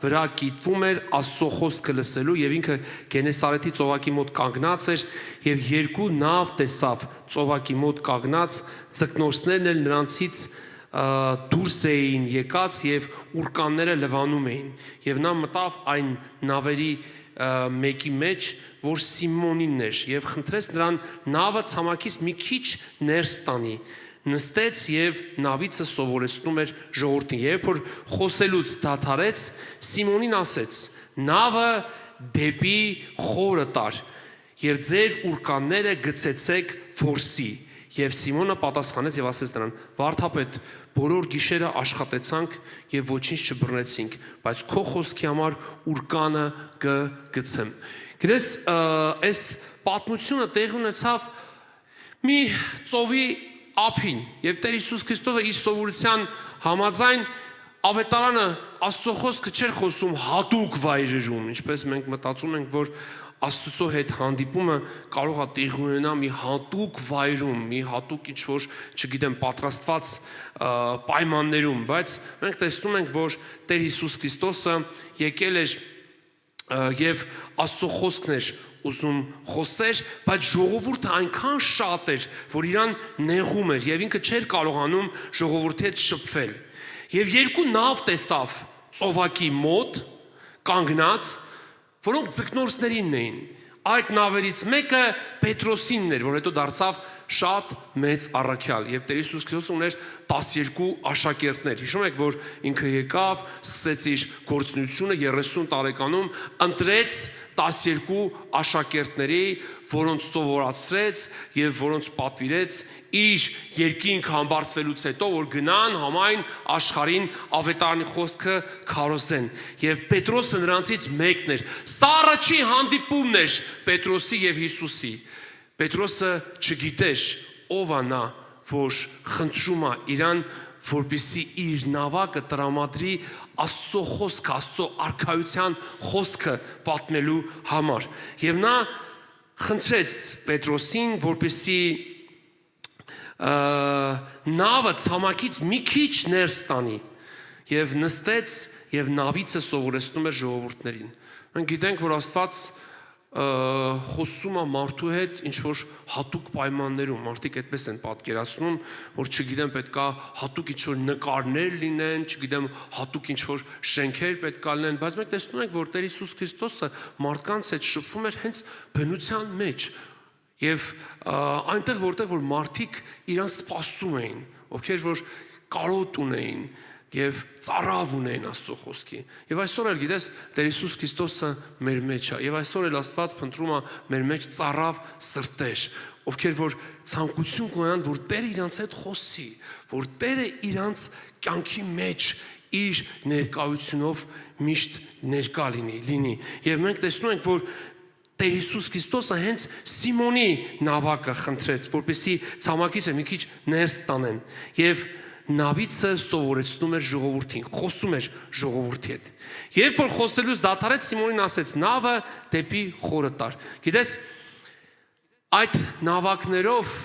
վրա կիտվում էր Աստծո խոսքը լսելու եւ ինքը Գենեսարեթի ծովակի մոտ կանգնած էր եւ երկու նավ տեսավ ծովակի մոտ կանգնած, ձկնորսներն էլ նրանցից դուրս էին եկած եւ ուրկանները լվանում էին եւ նա մտավ այն նավերի մեկի մեջ, որ Սիմոնինն էր եւ խնդրեց նրան նավը ցամաքից մի քիչ ներս տանի, նստեց եւ նավիցը սովորեցնում էր ժողովրդին, երբ որ խոսելուց դադարեց, Սիմոնին ասեց. նավը դեպի խորը տար եւ ձեր ուրկանները գցեցեք որսի։ Եվ Սիմոնը պատասխանեց եւ ասեց նրան. Վարդապետ, բոլոր գիշերը աշխատեցանք եւ ոչինչ չբռնեցինք, բայց քո խոսքի համար ուրկանը գցեմ։ Գիտես, այս պատմությունը տեղի ունեցավ մի ծովի ափին եւ Տեր Հիսուս Քրիստոսը իր սովորության համաձայն ավետարանը Աստծո խոսքը չէր խոսում հատուկ վայրերում, ինչպես մենք մտածում ենք, որ Աստծո հետ հանդիպումը կարող է տեղի ունենալ մի հատուկ վայրում, մի հատուկ ինչ-որ, չգիտեմ, պատրաստված պայմաններում, բայց մենք տեսնում ենք, որ Տեր Հիսուս Քրիստոսը եկել էր եւ Աստծո խոսքն էր ուզում խոսեր, բայց ժողովուրդը այնքան շատ էր, որ իրան նեղում էր եւ ինքը չէր կարողանում ժողովրդի հետ շփվել։ Եվ երկու նավ տեսավ ծովակի մոտ կանգնած, որոնք ձկնորսներինն էին։ Այդ նավերից մեկը Պետրոսինն էր, որ հետո դարձավ շատ մեծ առաքյալ եւ Տեր Հիսուս Քրիստոսը ուներ 12 աշակերտներ։ Հիշում եք, որ ինքը եկավ, սկսեց իր գործունեությունը 30 տարեկանում, ընտրեց 12 աշակերտների, որոնց սովորացրեց եւ որոնց պատվիրեց իր երկինք համբարձվելուց հետո, որ գնան համայն աշխարհին ավետարանի խոսքը քարոզեն։ Եվ Պետրոսը նրանցից մեկն էր։ Սա առաջի հանդիպումն էր Պետրոսի եւ Հիսուսի։ Պետրոսը չգիտեր ով է նա, որ խնդրում է իրան, որպեսզի իր նավակը տրամադրի Աստծո խոսքը, Աստծո արքայության խոսքը պատմելու համար։ Եվ նա խնդրեց Պետրոսին, որպեսզի նավը ցամաքից մի քիչ ներս տանի եւ նստեց եւ նավիցը սովորեցնում էր ժողովուրդներին։ Մենք գիտենք, որ Աստված խոսում է մարդու հետ ինչ որ հատուկ պայմաններում, մարդիկ այդպես են պատկերացնում, որ չգիտեմ պետքա հատուկ ինչ որ նկարներ լինեն, չգիտեմ հատուկ ինչ որ շենքեր պետքա լինեն, բայց մենք տեսնում ենք, որ Տեր Հիսուս Քրիստոսը մարդկանց հետ շփվում էր հենց բնության մեջ եւ այնտեղ որտեղ որ մարդիկ իրան սպասում էին, ովքեր որ կարոտ ունեին եւ ծառավ ունեին Աստծո խոսքի։ Եվ այսօր էլ գիտես, Տեր Հիսուս Քրիստոսը մեր մեջ է եւ այսօր էլ Աստված փնտրում է մեր մեջ ծառավ սրտեր, ովքեր որ ցանկություն ունեն, որ Տերը իրանց հետ խոսի, որ Տերը իրանց կյանքի մեջ իր ներկայությունով միշտ ներկա լինի։ Եվ մենք տեսնում ենք, որ Տեր Հիսուս Քրիստոսը հենց Սիմոնի նավակը խնդրեց, որպեսզի ցամաքից մի քիչ ներս տանեն եւ նավիցը սովորեցնում էր ժողովրդին, խոսում էր ժողովրդի հետ։ Երբ որ խոսելուց դադարեց, Սիմոնին ասեց. նավը դեպի խորը տար։ Գիտես, այդ նավակներով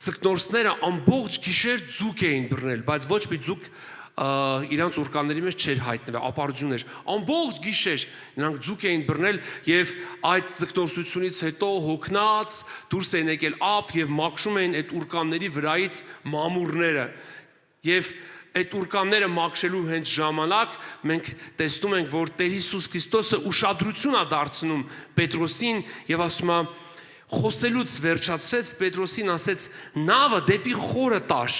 ձկնորսները ամբողջ գիշեր ձուկ էին բռնել, բայց ոչ մի ձուկ իրանց ուրկանների մեջ չէր հայտնվել, ապարդյուն էր։ Ամբողջ գիշեր նրանք ձուկ էին բռնել եւ այդ ձկնորսությունից հետո հոգնած դուրս էին եկել ափ եւ մաքրում էին այդ ուրկանների վրայից մամուրները։ Եվ այդ ուրկանները մաքրելու հենց ժամանակ մենք տեսնում ենք, որ Տեր Հիսուս Քրիստոսը ուշադրություն է դարձնում Պետրոսին եւ ասում է, խոսելուց վերջացրեց, Պետրոսին ասեց. նավը դեպի խորը տար։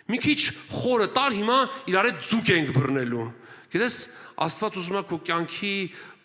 Մի քիչ խորը տար, հիմա իրար հետ ձուկ ենք բռնելու։ Գիտես, Աստված ուզում է քո կյանքի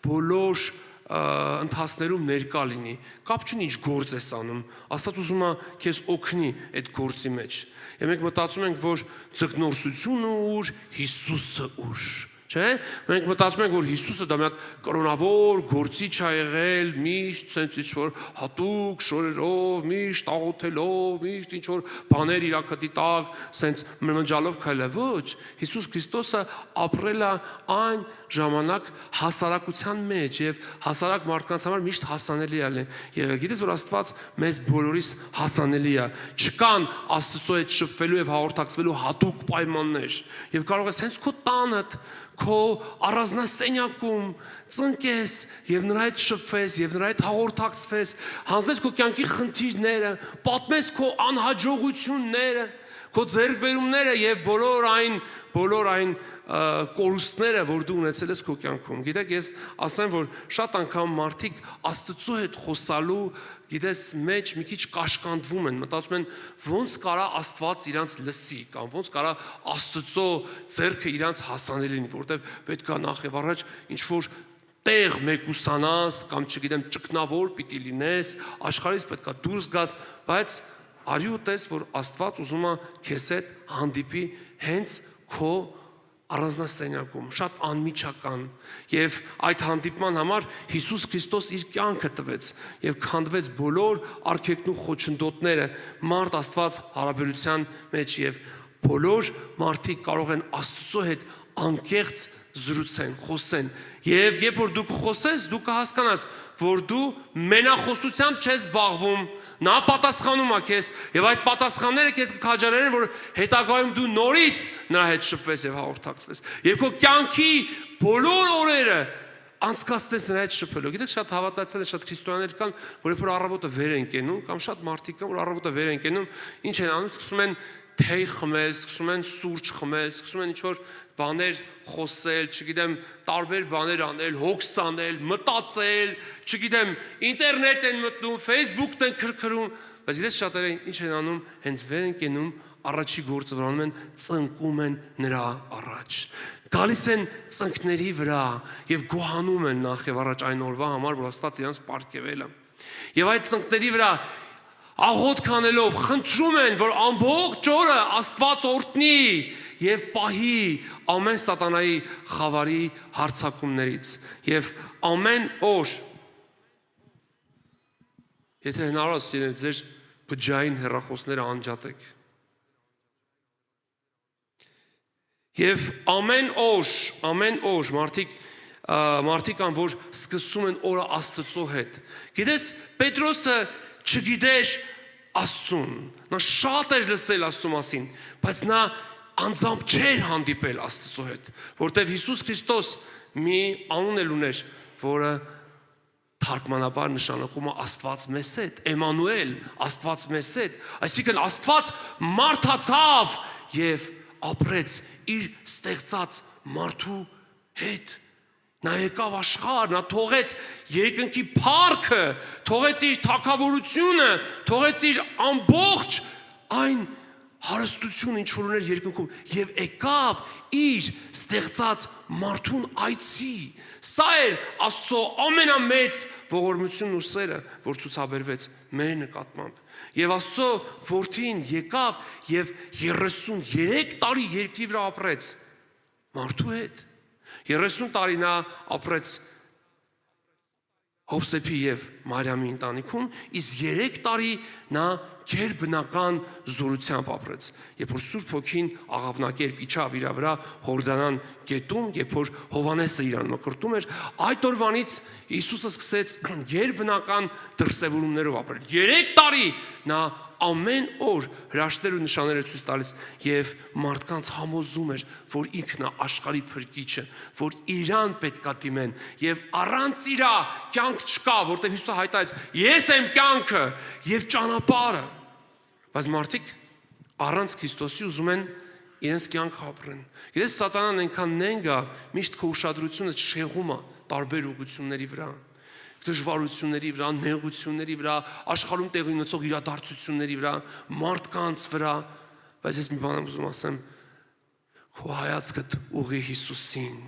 բոլոր ընթացներում ներկա լինի, կապ չունի ինչ գործ ես անում, Աստված ուզում է քեզ օգնի այդ գործի մեջ։ Եվ մենք մտածում ենք, որ ձգնորսությունը ուր, Հիսուսը ուր, չէ՞։ Մենք մտածում ենք, որ Հիսուսը դա մի հատ կրոնավոր գործիչ ա եղել, միշտ ցենց ինչ-որ հատուկ շորերով, միշտ աղոթելով, միշտ ինչ-որ բաներ իր ակտի տակ, ցենց մնջալով քայլել։ Ոչ, Հիսուս Քրիստոսը ապրել է այն ժամանակ հասարակության մեջ եւ հասարակ մարդկանց համար միշտ հասանելի է։ Եվ գիտես, որ Աստված մեզ բոլորիս հասանելի է։ Չկան Աստծո հետ շփվելու եւ հաղորդակցվելու հատուկ պայմաններ։ Եվ կարող ես հենց քո տանդ, քո առանձնասենյակում ծնկես եւ նրա հետ շփվես եւ նրա հետ հաղորդակցվես, հանձնես քո կյանքի խնդիրները, պատմես քո անհաջողությունները, քո ձեռքբերումները եւ բոլոր այն կորուստները, որ դու ունեցել ես քո կյանքում։ Գիտեք, ես ասեմ, որ շատ անգամ մարդիկ Աստծո հետ խոսալու, գիտես, մեջ մի քիչ կաշկանդվում են, մտածում են, ոնց կարա Աստված իրանց լսի, կամ ոնց կարա Աստծո ձեռքը իրանց հասանելի լինի, որովհետև պետք է նախ եւ առաջ ինչ-որ տեղ մեկուսանաս, կամ չգիտեմ, ճգնավոր պիտի լինես, աշխարհից պետք է դուրս գաս, բայց արի ու տես, որ Աստված ուզում է քեզ հետ հանդիպի հենց քո առանձնասենյակում, շատ անմիջական, եւ այդ հանդիպման համար Հիսուս Քրիստոս իր կյանքը տվեց եւ քանդվեց բոլոր արգելքն ու խոչընդոտները մարդ Աստված հարաբերության մեջ եւ բոլոր մարդիկ կարող են Աստծո հետ անկեղծ զրուցեն, խոսեն եւ երբ որ դու խոսես, դու կհասկանաս, որ դու մենախոսությամբ չես զբաղվում, նա պատասխանում է քեզ եւ այդ պատասխանները քեզ կքաջալերեն, որ հետագայում դու նորից նրա հետ շփվես եւ հաղորդակցվես եւ քո կյանքի բոլոր օրերը անցկացնես նրա հետ շփվելով։ Գիտեք, շատ հավատացել է, շատ քրիստոնյաներ կան, որ երբ որ առավոտը վեր են կենում, կամ շատ մարդիկ կան, որ առավոտը վեր են կենում, ինչ են անում, սկսում են թեյ խմել, սկսում են սուրճ խմել, սկսում են ինչ-որ բաներ խոսել, չգիտեմ, տարբեր բաներ անել, հոգս անել, մտածել, չգիտեմ, ինտերնետ են մտնում, Facebook-ն են քրքրում, բայց գիտես շատերը ինչ են անում, հենց վեր են կենում, առաջի գործը որ անում են, ծնկում են նրա առաջ։ Գալիս են ծնկների վրա եւ գոհանում են նախ եւ առաջ այն օրվա համար, որ Աստված իրանց պարգևել է։ Եվ այդ ծնկների վրա աղոթք անելով խնդրում են, որ ամբողջ օրը Աստված օրհնի եւ պահի ամեն սատանայի խավարի հարձակումներից եւ ամեն օր եթե հնարավոր է ձեր բջջային հեռախոսները անջատեք եւ ամեն օր մարդիկ կան, որ սկսում են օրը Աստծո հետ։ Գիտես, Պետրոսը չգիտեր Աստծուն, նա շատ էր լսել Աստծո մասին, բայց նա անձամբ չէր հանդիպել Աստծո հետ, որտեղ Հիսուս Քրիստոս մի անուն էլ ուներ, որը թարգմանաբար նշանակում է Աստված մեզ հետ, Էմանուել, Աստված մեզ հետ, այսինքն Աստված մարդացավ եւ ապրեց իր ստեղծած մարդու հետ։ Նա եկավ աշխարհ, նա թողեց երկնքի փառքը, թողեց իր թագավորությունը, թողեց իր ամբողջ այն հարստությունը, ինչ որ ուներ երկնքում, եւ եկավ իր ստեղծած մարդուն այցի։ Սա էր Աստծո ամենամեծ ողորմությունն ու սերը, որ ցուցաբերվեց մեր նկատմամբ։ Եվ Աստծո որդին եկավ եւ 33 տարի երկրի վրա ապրեց մարդու հետ։ 30 տարի նա ապրեց Հովսեփի եւ Մարիամի ընտանիքում, իսկ 3 տարի նա գերբնական զորությամբ ապրեց։ Երբ որ Սուրբ Հոգին աղավնակերպ իջավ իր վրա Հորդանան գետում, երբ որ Հովանեսը իրան մկրտում էր, այդ օրվանից Հիսուսը սկսեց գերբնական դրսևորումներով ապրել։ 3 տարի նա ամեն օր հրաշքներ ու նշաններ էր ցույց տալիս եւ մարդկանց համոզում էր, որ ինքն է աշխարհի փրկիչը, որ իրան պետքա դիմեն եւ առանց իրա կյանք չկա, որտեղ Հիսուսը հայտարարեց. ես եմ կյանքը եւ ճանապարհը։ Բայց մարդիկ առանց Քրիստոսի ուզում են իրենց կյանքը ապրեն։ Գիտես, սատանան այնքան նենգ է, միշտ քո ուշադրությունը շեղում է տարբեր ուղղությունների վրա, դժվարությունների վրա, նեղությունների վրա, աշխարհում տեղի ունեցող իրադարձությունների վրա, մարդկանց վրա, բայց ես մի բան եմ ուզում ասեմ, քո հայացքդ ուղղի Հիսուսին,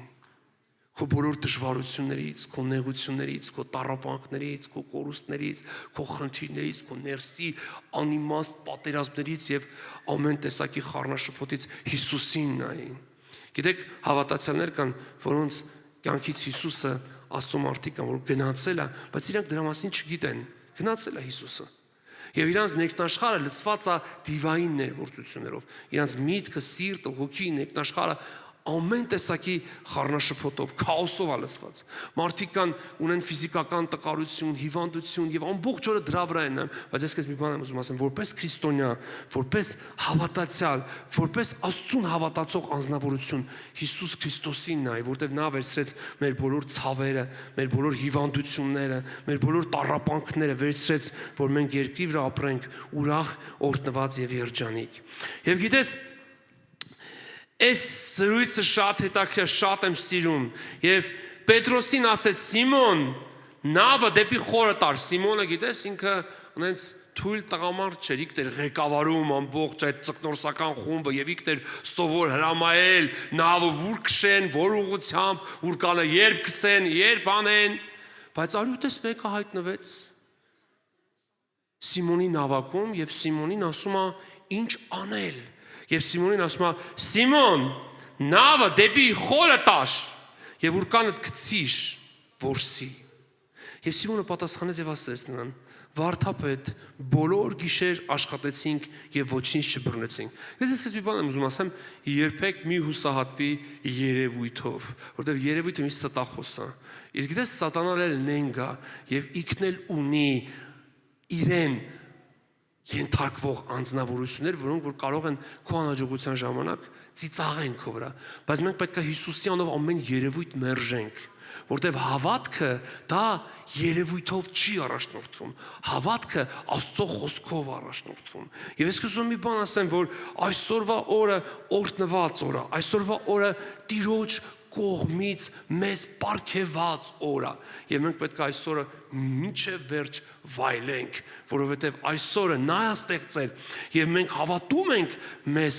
Քո բոլոր դժվարություններից, քո նեղություններից, քո տառապանքներից, քո կորուստներից, քո խնդիրներից, քո ներսի անիմաստ պատերազմներից եւ ամեն տեսակի խառնաշփոթից Հիսուսին նայի։ Գիտեք, հավատացյալներ կան, որոնց կյանքից Հիսուսը Աստծո մարդիկ կան, որ գնացել է, բայց իրանք դրա մասին չգիտեն։ Գնացել է Հիսուսը։ Եվ իրանց ներքնաշխարհը լցված է դիվային ներգործություններով։ Իրանց միտքը, սիրտը, հոգին, ներքնաշխարհը ամեն տեսակի խառնաշփոթով, քաոսով է լցված։ Մարդիկ կան ունեն ֆիզիկական տկարություն, հիվանդություն եւ ամբողջ օրը դրա վրա են, բայց ես քեզ մի բան եմ ուզում ասեմ, որպես քրիստոնյա, որպես հավատացյալ, որպես Աստծուն հավատացող անձնավորություն, Հիսուս Քրիստոսին նայ, որտեղ նա վերցրեց մեր բոլոր ցավերը, մեր բոլոր հիվանդությունները, մեր բոլոր տառապանքները վերցրեց, որ մենք երկրի վրա ապրենք ուրախ, օրհնված եւ երջանիկ։ Եվ գիտես, այս զրույցը շատ հետաքրքիր, շատ եմ սիրում, եւ Պետրոսին ասեց Սիմոն, նավը դեպի խորը տար։ Սիմոնը գիտես, ինքը այնց թույլ տղամարդ չէր, ինքն էր ղեկավարում ամբողջ այդ ծկնորսական խումբը եւ ինքն էր սովոր հրամայել նավը ուր քշեն, որ ուղությամբ, ուր կանը երբ գցեն, երբ անեն, բայց արյուտես մեկը հայտնվեց Սիմոնի նավակում եւ Սիմոնին ասում է ինչ անել։ Եվ Սիմոնին ասում է Սիմոն, նավը դեպի խորը տաշ եւ ուր կանդ գցիր որսի։ Եվ Սիմոնը պատասխանեց եւ ասեց նրան. Վարդապետ, բոլոր գիշեր աշխատեցինք եւ ոչինչ չբռնեցինք։ Ես քեզ մի բան եմ ուզում ասեմ, երբեք մի հուսահատվի երևույթով, որտեղ երևույթը մի ստախոս է։ Իսկ գիտես սատանան էլ նենգա եւ ինքն էլ ունի իրեն ենթարկվող անձնավորություններ, որոնք որ կարող են քո անհաջողության ժամանակ ծիծաղեն քո վրա, բայց մենք պետք է Հիսուսի անով ամեն երևույթ մերժենք, որտեղ հավատքը դա երևույթով չի առաջնորդվում, հավատքը Աստծո խոսքով առաջնորդվում։ Եվ ես կուզում մի բան ասեմ, որ այսօրվա օրը օրհնված օր է, այսօրվա օրը Տիրոջ կողմից մեզ պարգևած օր է, եւ մենք պետք է այսօրը մինչև վերջ վայելենք, որովհետեւ այսօրը նա է ստեղծել եւ մենք հավատում ենք մեր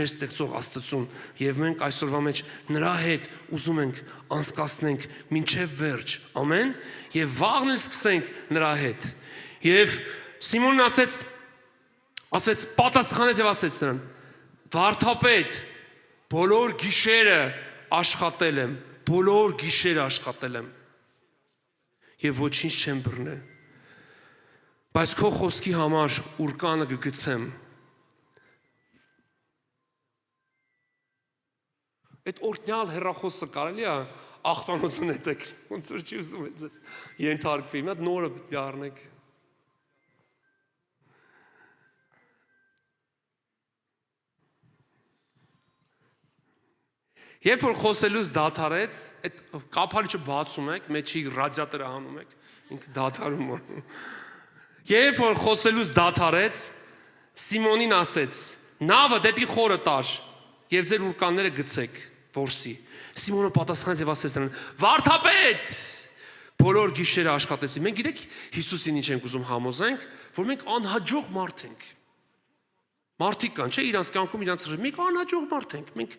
ստեղծող Աստծուն եւ մենք այսօրվա մեջ նրա հետ ուզում ենք անցկացնենք մինչև վերջ, ամեն, եւ վաղն էլ սկսենք նրա հետ։ Եվ Սիմոնն ասեց պատասխանեց եւ ասեց նրան. Վարդապետ, բոլոր գիշերը աշխատել եմ, բոլոր գիշերը աշխատել եմ եւ ոչինչ չեմ բռնել, բայց քո խոսքի համար ուրկանը կգցեմ։ Այդ օրհնյալ հեռախոսը կարելի է աղբանոցը նետեք, ոնց որ չի ուզում ես ենթարկվի, մի հատ նորը պետք է առնեք։ Երբ որ խոսելուց դադարեց, այդ կափարիչը բացում եք, մեջի ռադիատորը հանում եք, ինքը դադարում է։ Երբ որ խոսելուց դադարեց, Սիմոնին ասեց. նավը դեպի խորը տար եւ ձեր ուրկանները գցեք որսի։ Սիմոնը պատասխանեց եւ ասեց նրան. Վարդապետ, բոլոր գիշերը աշխատեցի։ Մենք գիտեք Հիսուսին ինչ ենք ուզում համոզենք, որ մենք անհաջող մարդ ենք։ Մարդիկ կան, չէ, իրանց կյանքում իրանց մենք անհաջող մարդ ենք, մենք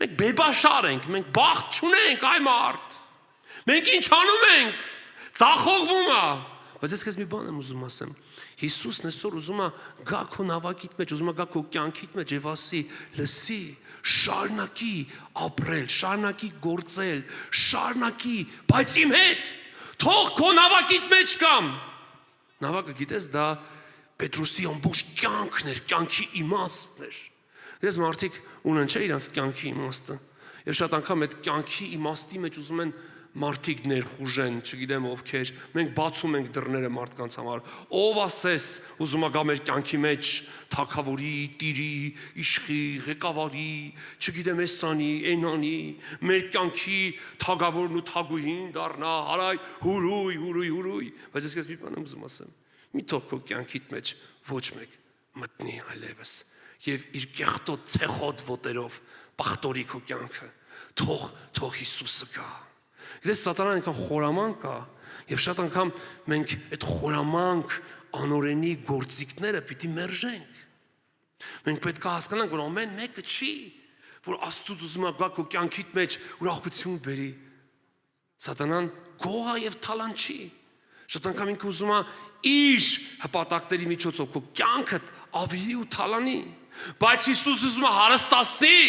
բեբաշար ենք, մենք բախտ չունենք, այ մարդ։ Մենք ինչ անում ենք, ծախողվում է։ Բայց ես քեզ մի բան եմ ուզում ասեմ։ Հիսուսն այսօր ուզում է գա քո նավակիդ մեջ, ուզում է գա քո կյանքիդ մեջ եւ ասի. լսի, շարունակի ապրել, շարունակի գործել, շարունակի, բայց իմ հետ թող քո նավակիդ մեջ կամ։ Նավակը գիտես դա Պետրոսի ամբողջ կյանքն էր, կյանքի իմաստն էր։ Ես մարդիկ ունեն չէ իրանց կյանքի իմաստը։ Եվ շատ անգամ այդ կյանքի իմաստի մեջ ուզում են մարդիկ ներխուժեն, չգիտեմ ովքեր, մենք բացում ենք դռները մարդկանց համար։ Ով ասես ուզում է գա մեր կյանքի մեջ թագավորի, տիրի, իշխի, ղեկավարի, չգիտեմ էսանի, այնանի, մեր կյանքի թագավորն ու թագուհին դառնա, հարայ, հուրույ։ Բայց ես քեզ մի բան եմ ուզում ասեմ։ Մի թող քո կյանքիդ մեջ ոչ մեկ մտնի այլևս եւ իր կեղտոտ ցեխոտ ոտերով պախտորի քո կյանքը։ Թող Հիսուսը գա։ Գիտես սատանան այնքան խորամանկ է եւ շատ անգամ մենք այդ խորամանկ անօրենի գործիքները պիտի մերժենք։ Մենք պետք է հասկանանք, որ ամեն մեկը չի, որ Աստծուց ուզում է գա քո կյանքիդ մեջ ուրախություն բերի։ Սատանան գողա եւ թալանչի։ Շատ անգամ ինքը ուզում է իր հպատակների միջոցով քո կյանքդ ավելի ու թալանի։ Բայց Հիսուս ուզում է հարստացնի։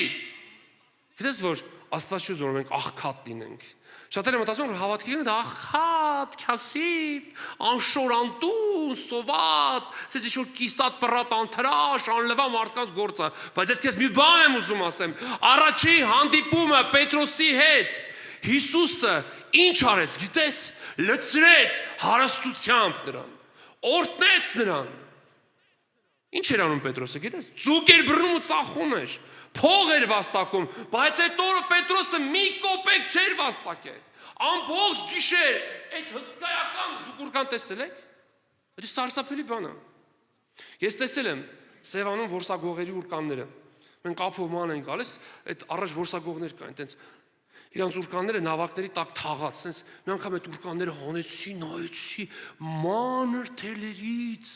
Գիտես որ Աստված չի ուզում մենք աղքատ լինենք։ Շատերը մտածում են որ հավատքի գնա աղքատ, քասիտ, անշորանտուն, սոված, ցեզ ինչ-որ կիսատ պրատ անթրաշ, անլվա մարդկանց գործը, բայց ես քեզ մի բան եմ ուզում ասեմ, առաջի հանդիպումը Պետրոսի հետ Հիսուսը ինչ արեց, գիտես, լցրեց հարստությամբ նրան, օրհնեց նրան։ Ինչ էր անում Պետրոսը, գիտես, ձուկ էր բռնում ու ծախում էր, փող էր վաստակում, բայց այդ օրը Պետրոսը մի կոպեկ չէր վաստակել։ Ամբողջ գիշեր այդ հսկայական դուք ուրքան տեսել եք։ Դա սարսափելի բան է։ Ես տեսել եմ Սևանում որսագողերի ուրկանները։ Մենք ապոման են գալիս, այդ առաջ որսագողներ կային, այտենց իրանց ուրկանները նավակների տակ թաղած, sense մի անգամ այդ ուրկանները հանեցի, նայեցի, մանր թելերից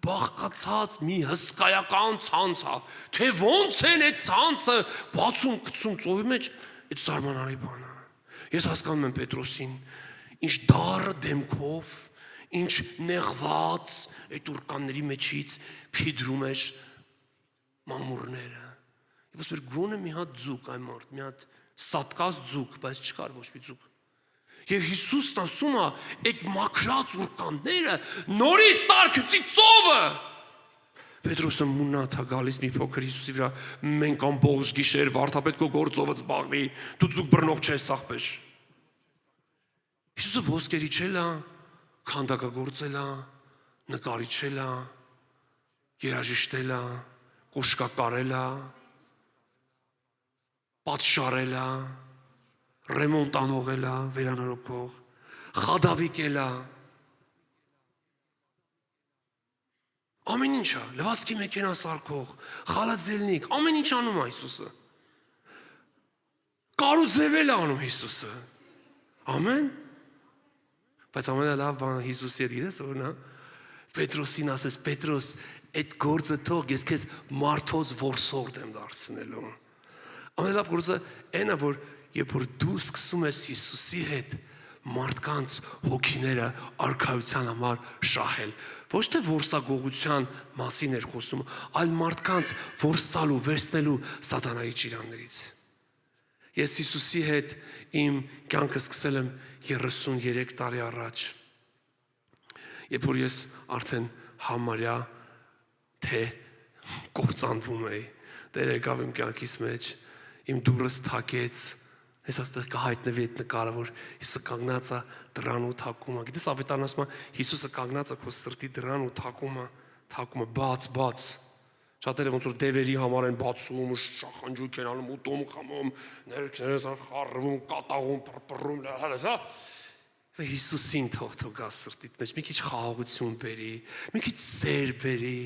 բաղկացած մի հսկայական ցանց է, թե ոնց են այդ ցանցը բացում գցում ծովի մեջ, այդ զարմանալի բան է։ Ես հասկանում եմ Պետրոսին, ինչ դառը դեմքով, ինչ նեղված այդ ուրկանների մեջից փիդրում էր մամուրները։ Եվ ոսպեր գոնե մի հատ ձուկ այն մարդ, մի հատ սատկած ձուկ, բայց չկար ոչ մի ձուկ։ Եվ Հիսուսն ասում է, այդ մաքրած ուրկանները նորից տարկեցի ծովը։ Պետրոսը մունատ է գալիս մի փոքր Հիսուսի վրա, մենք ամբողջ գիշեր վարդապետ քո գործով զբաղվի, դու ձուկ բռնող չես ախպեր։ Հիսուսը ոսկերիչել է, քանդակագործել է, նկարիչել է, երաժիշտել է, կոշկակարել է, պատշարել է, ռեմոնտ անողել է, վերանորոգող, խադավիկել է։ Ամեն ինչ է, լվացքի մեքենա սարքող, խալաձելնիկ, ամեն ինչ անում է Հիսուսը։ Կարուձևել է անում Հիսուսը։ Ամեն։ Բայց ամենալավ բանը Հիսուսի հետ գիտես որն է։ Պետրոսին ասես, Պետրոս, այդ գործը թող ես քեզ մարդոց որսորդ եմ դարձնելու։ Ամենալավ գործը այն է, որ երբ որ դու սկսում ես Հիսուսի հետ մարդկանց հոգիները արքայության համար շահել, ոչ թե որսագողության մասին էր խոսում, այլ մարդկանց որսալու, վերցնելու սատանայի ճիրաններից։ Ես Հիսուսի հետ իմ կյանքը սկսել եմ 33 տարի առաջ, երբ որ ես արդեն համարյա թե կործանվում էի, Տերը եկավ իմ կյանքիս մեջ, իմ դուրս թակեց, ես աստեղ կհայտնվի այդ նկարը, որ Հիսուսը կանգնած է դռան ու թակում է։ Գիտես ավետարանը ասում է, Հիսուսը կանգնած է քո սրտի դռան ու թակում է, բաց։ Շատերը ոնց որ դևերի համար են բացում, շախանջույք են անում, ուտում, խմում, ներքներս խառվում, կատաղում, պռպռում, հա։ Հիսուսին թող գա սրտիդ մեջ, մի քիչ խաղաղություն բերի, մի քիչ սեր բերի,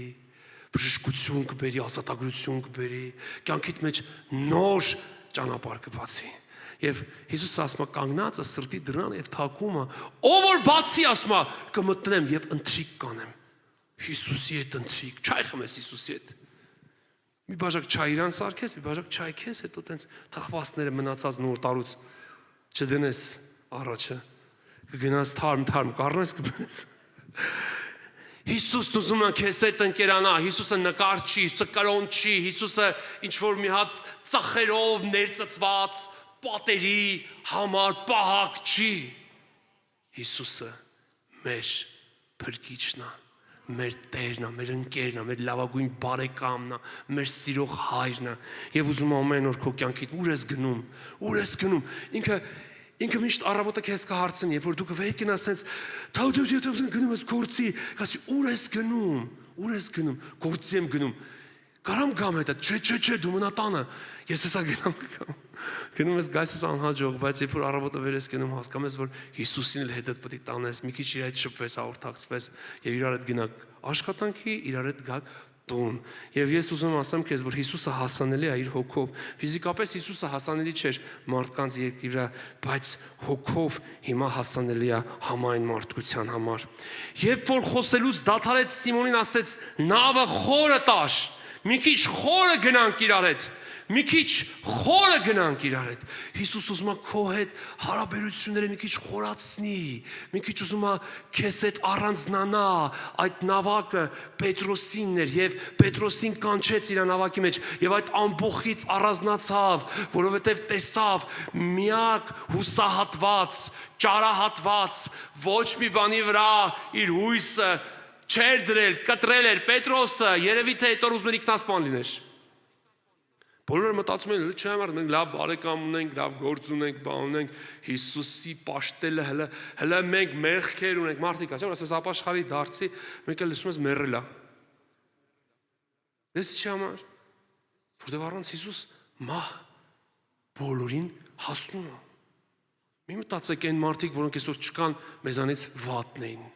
բժշկություն կբերի, ազատագրություն կբերի, կյանքիդ մեջ նոր ճանապարհ կբացի։ Եվ Հիսուսը ասում է կանգնածը սրտի դռանը եւ թակում է, ով որ բացի ասում է կմտնեմ եւ ընթրիք կանեմ։ Հիսուսի հետ ընթրիք, չայ խմես Հիսուսի հետ։ Մի բաժակ չայ իրան սարքես, մի բաժակ չայ քես, հետո տենց թխվածները մնացած նոր տարուց չդնես առաջը։ Կգնաս թարմ կառնես կբնես։ Հիսուսն ուզում է քեզ հետ ընկերանա, Հիսուսը նկարչի, Հիսուսը կրոնչի, Հիսուսը ինչ որ մի հատ ծխերով ներծծված պատերի համար պահակ չի։ Հիսուսը մեր փրկիչն է, մեր Տերն է, մեր ընկերն է, մեր լավագույն բարեկամն է, մեր սիրող հայրն է։ Եվ ուզում եմ ամեն օր քո կյանքիդ ուր ես գնում։ Ինքը միշտ առավոտը քեզ կհարցնի, երբ որ դու կվեր կնաս sense գնում ես գործի, կասի ուր ես գնում, գործի եմ գնում։ Կարամ գամ հետը, չէ, դու մնա տանը։ Ես հեսա գնում ես գայս ես անհաջող, բայց երբ որ առավոտը վեր ես գնում, հասկանում ես, որ Հիսուսին էլ հետդ պետք է տանես, մի քիչ իր հետ շփվես, հաղորդակցվես եւ իրար հետ գնաք աշխատանքի, իրար հետ գաք տուն։ Եվ ես ուզում ասեմ քեզ, որ Հիսուսը հասանելի է իր հոգով։ Ֆիզիկապես Հիսուսը հասանելի չէր մարդկանց երկրի վրա, բայց հոգով հիմա հասանելի է համայն մարդկության համար։ Երբ որ խոսելուց դադարեց, Սիմոնին ասեց. «Նավը խորը տար, մի քիչ խորը գնանք իրար հետ»։ մի քիչ խորը գնանք իրար հետ։ Հիսուս ուզում է քո հետ հարաբերությունները մի քիչ խորացնի, մի քիչ ուզում է քեզ հետ առանձնանա։ Այդ նավակը Պետրոսինն էր եւ Պետրոսին կանչեց իր նավակի մեջ եւ այդ ամբողից առանձնացավ, որովհետեւ տեսավ միակ հուսահատված, ճարահատված, ոչ մի բանի վրա իր հույսը չէր դրել, կտրել էր Պետրոսը, երևի թե հետո ուզում էր ինքնասպան լիներ։ Բոլորը մտածում են, չէ՞ մարդ, մենք լավ բարեկամ ունենք, լավ գործ ունենք, բան ունենք, Հիսուսի պաշտելը հələ մենք մեղքեր ունենք, մարդիկ, ասում ասես ապաշխարի դարձի, մենք էլ լսում ես մեռել է։ Դες չի համար, որտեղ առանց Հիսուս մահ բոլորին հասնում է։ Մի մտածեք այն մարդիկ, որոնք այսօր չկան, մեզանից վատն էին։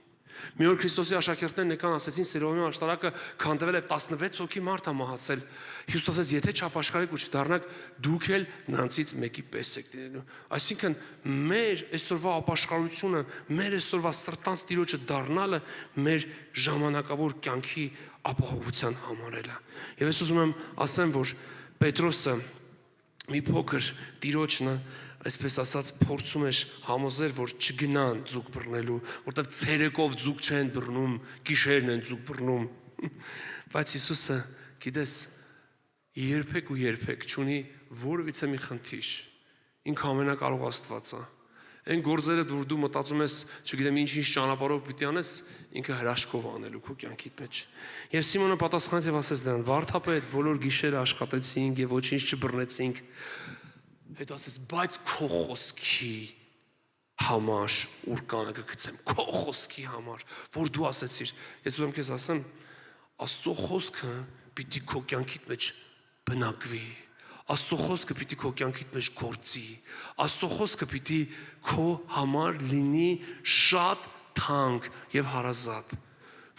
Մի օր Քրիստոսի աշակերտներն եկան ասեցին Սիրոմի աշտարակը քանդվել է 16 հոգի մարդ է մահացել։ Հիսուս ասաց, եթե չապաշխարեք ու չդառնաք, դուք էլ նրանցից մեկի պես եք լինելու։ Այսինքն մեր այսօրվա ապաշխարությունը, մեր այսօրվա սրտանց Տիրոջը դառնալը մեր ժամանակավոր կյանքի ապահովության համարել է։ Եվ ես ուզում եմ ասեմ, որ Պետրոսը մի փոքր Տիրոջն այսպես ասած փորձում էր համոզել, որ չգնան ձուկ բռնելու, որտեղ ցերեկով ձուկ չեն բռնում, գիշերն են ձուկ բռնում։ Բայց Հիսուսը, գիտես, երբեք չունի որևիցե մի խնդիր։ Ինքը ամենակարող Աստված է։ Այն գործերը, որ դու մտածում ես, չգիտեմ ինչ ճանապարհով պիտի անես, ինքը հրաշքով անելու քո կյանքիդ մեջ։ Եվ Սիմոնը պատասխանեց եւ ասեց նրան. «Վարդապետ, բոլոր գիշերը աշխատեցինք եւ ոչինչ չբռնեցինք»։ Հետո ասես, բայց քո խոսքի համար ուր կանը կգցեմ, քո խոսքի համար, որ դու ասեցիր։ Ես ուզում քեզ ասեմ, Աստծո խոսքը պիտի քո կյանքիդ մեջ բնակվի։ Աստծո խոսքը պիտի քո կյանքիդ մեջ գործի։ Աստծո խոսքը պիտի քո համար լինի շատ թանկ եւ հարազատ,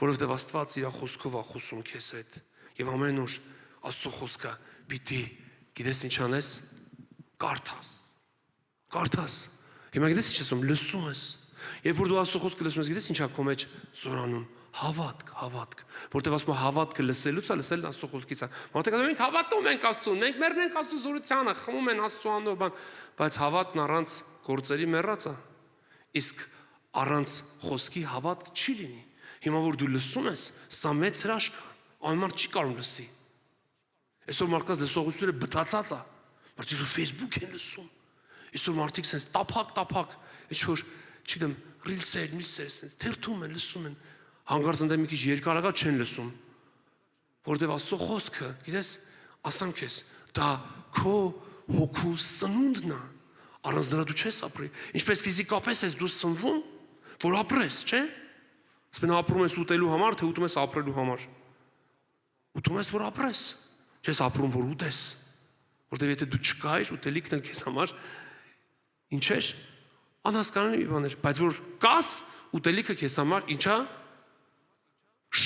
որովհետեւ Աստված իր խոսքով է խոսում քեզ հետ։ Եվ ամեն օր Աստծո խոսքը պիտի, գիտես ինչ անես, կարդաս։ Հիմա գիտես ինչ ասում, լսում ես։ Երբ որ դու Աստծո խոսքը լսում ես, գիտես ինչա քո մեջ զորանում, հավատք, որտեղ ասում է հավատքը լսելուց է, լսելն Աստծո խոսքից է։ Մարդիկ ասում են, մենք հավատում ենք Աստծուն, մենք մեռնենք Աստծո զորությանը, խմում են Աստծո անունով բան, բայց հավատն առանց գործերի մեռած է։ Իսկ առանց խոսքի հավատք չի լինի։ Հիմա որ դու լսում ես, սա մեծ հրաշք է, անմարդ չի կարող լսի։ Այսօր մարդկանց լսողությունները բթացած է։ Մարդիկ Facebook են լսում։ Այսօր մարդիկ sense տափակ, ինչ որ, չգիտեմ, ռիլսեր, թերթում են, լսում են, հանգարց ընդ մի քիչ երկարակա չեն լսում։ Որտեւ Աստծո խոսքը, գիտես, ասամ քեզ, դա քո հոգու սնունդն է։ Առանց դրա դու չես ապրի։ Ինչպես ֆիզիկապես ես դու սնվում, որ ապրես, չէ՞։ Ասեն ապրում ես ուտելու համար, թե ուտում ես ապրելու համար։ Ուտում ես որ ապրես, չես ապրում որ ուտես։ Որտեւ եթե դու չկայր, ուտելիքն է քեզ համար ինչ էր, անհասկանալի մի բան էր, բայց որ կաս, ուտելիքը քեզ համար ինչա,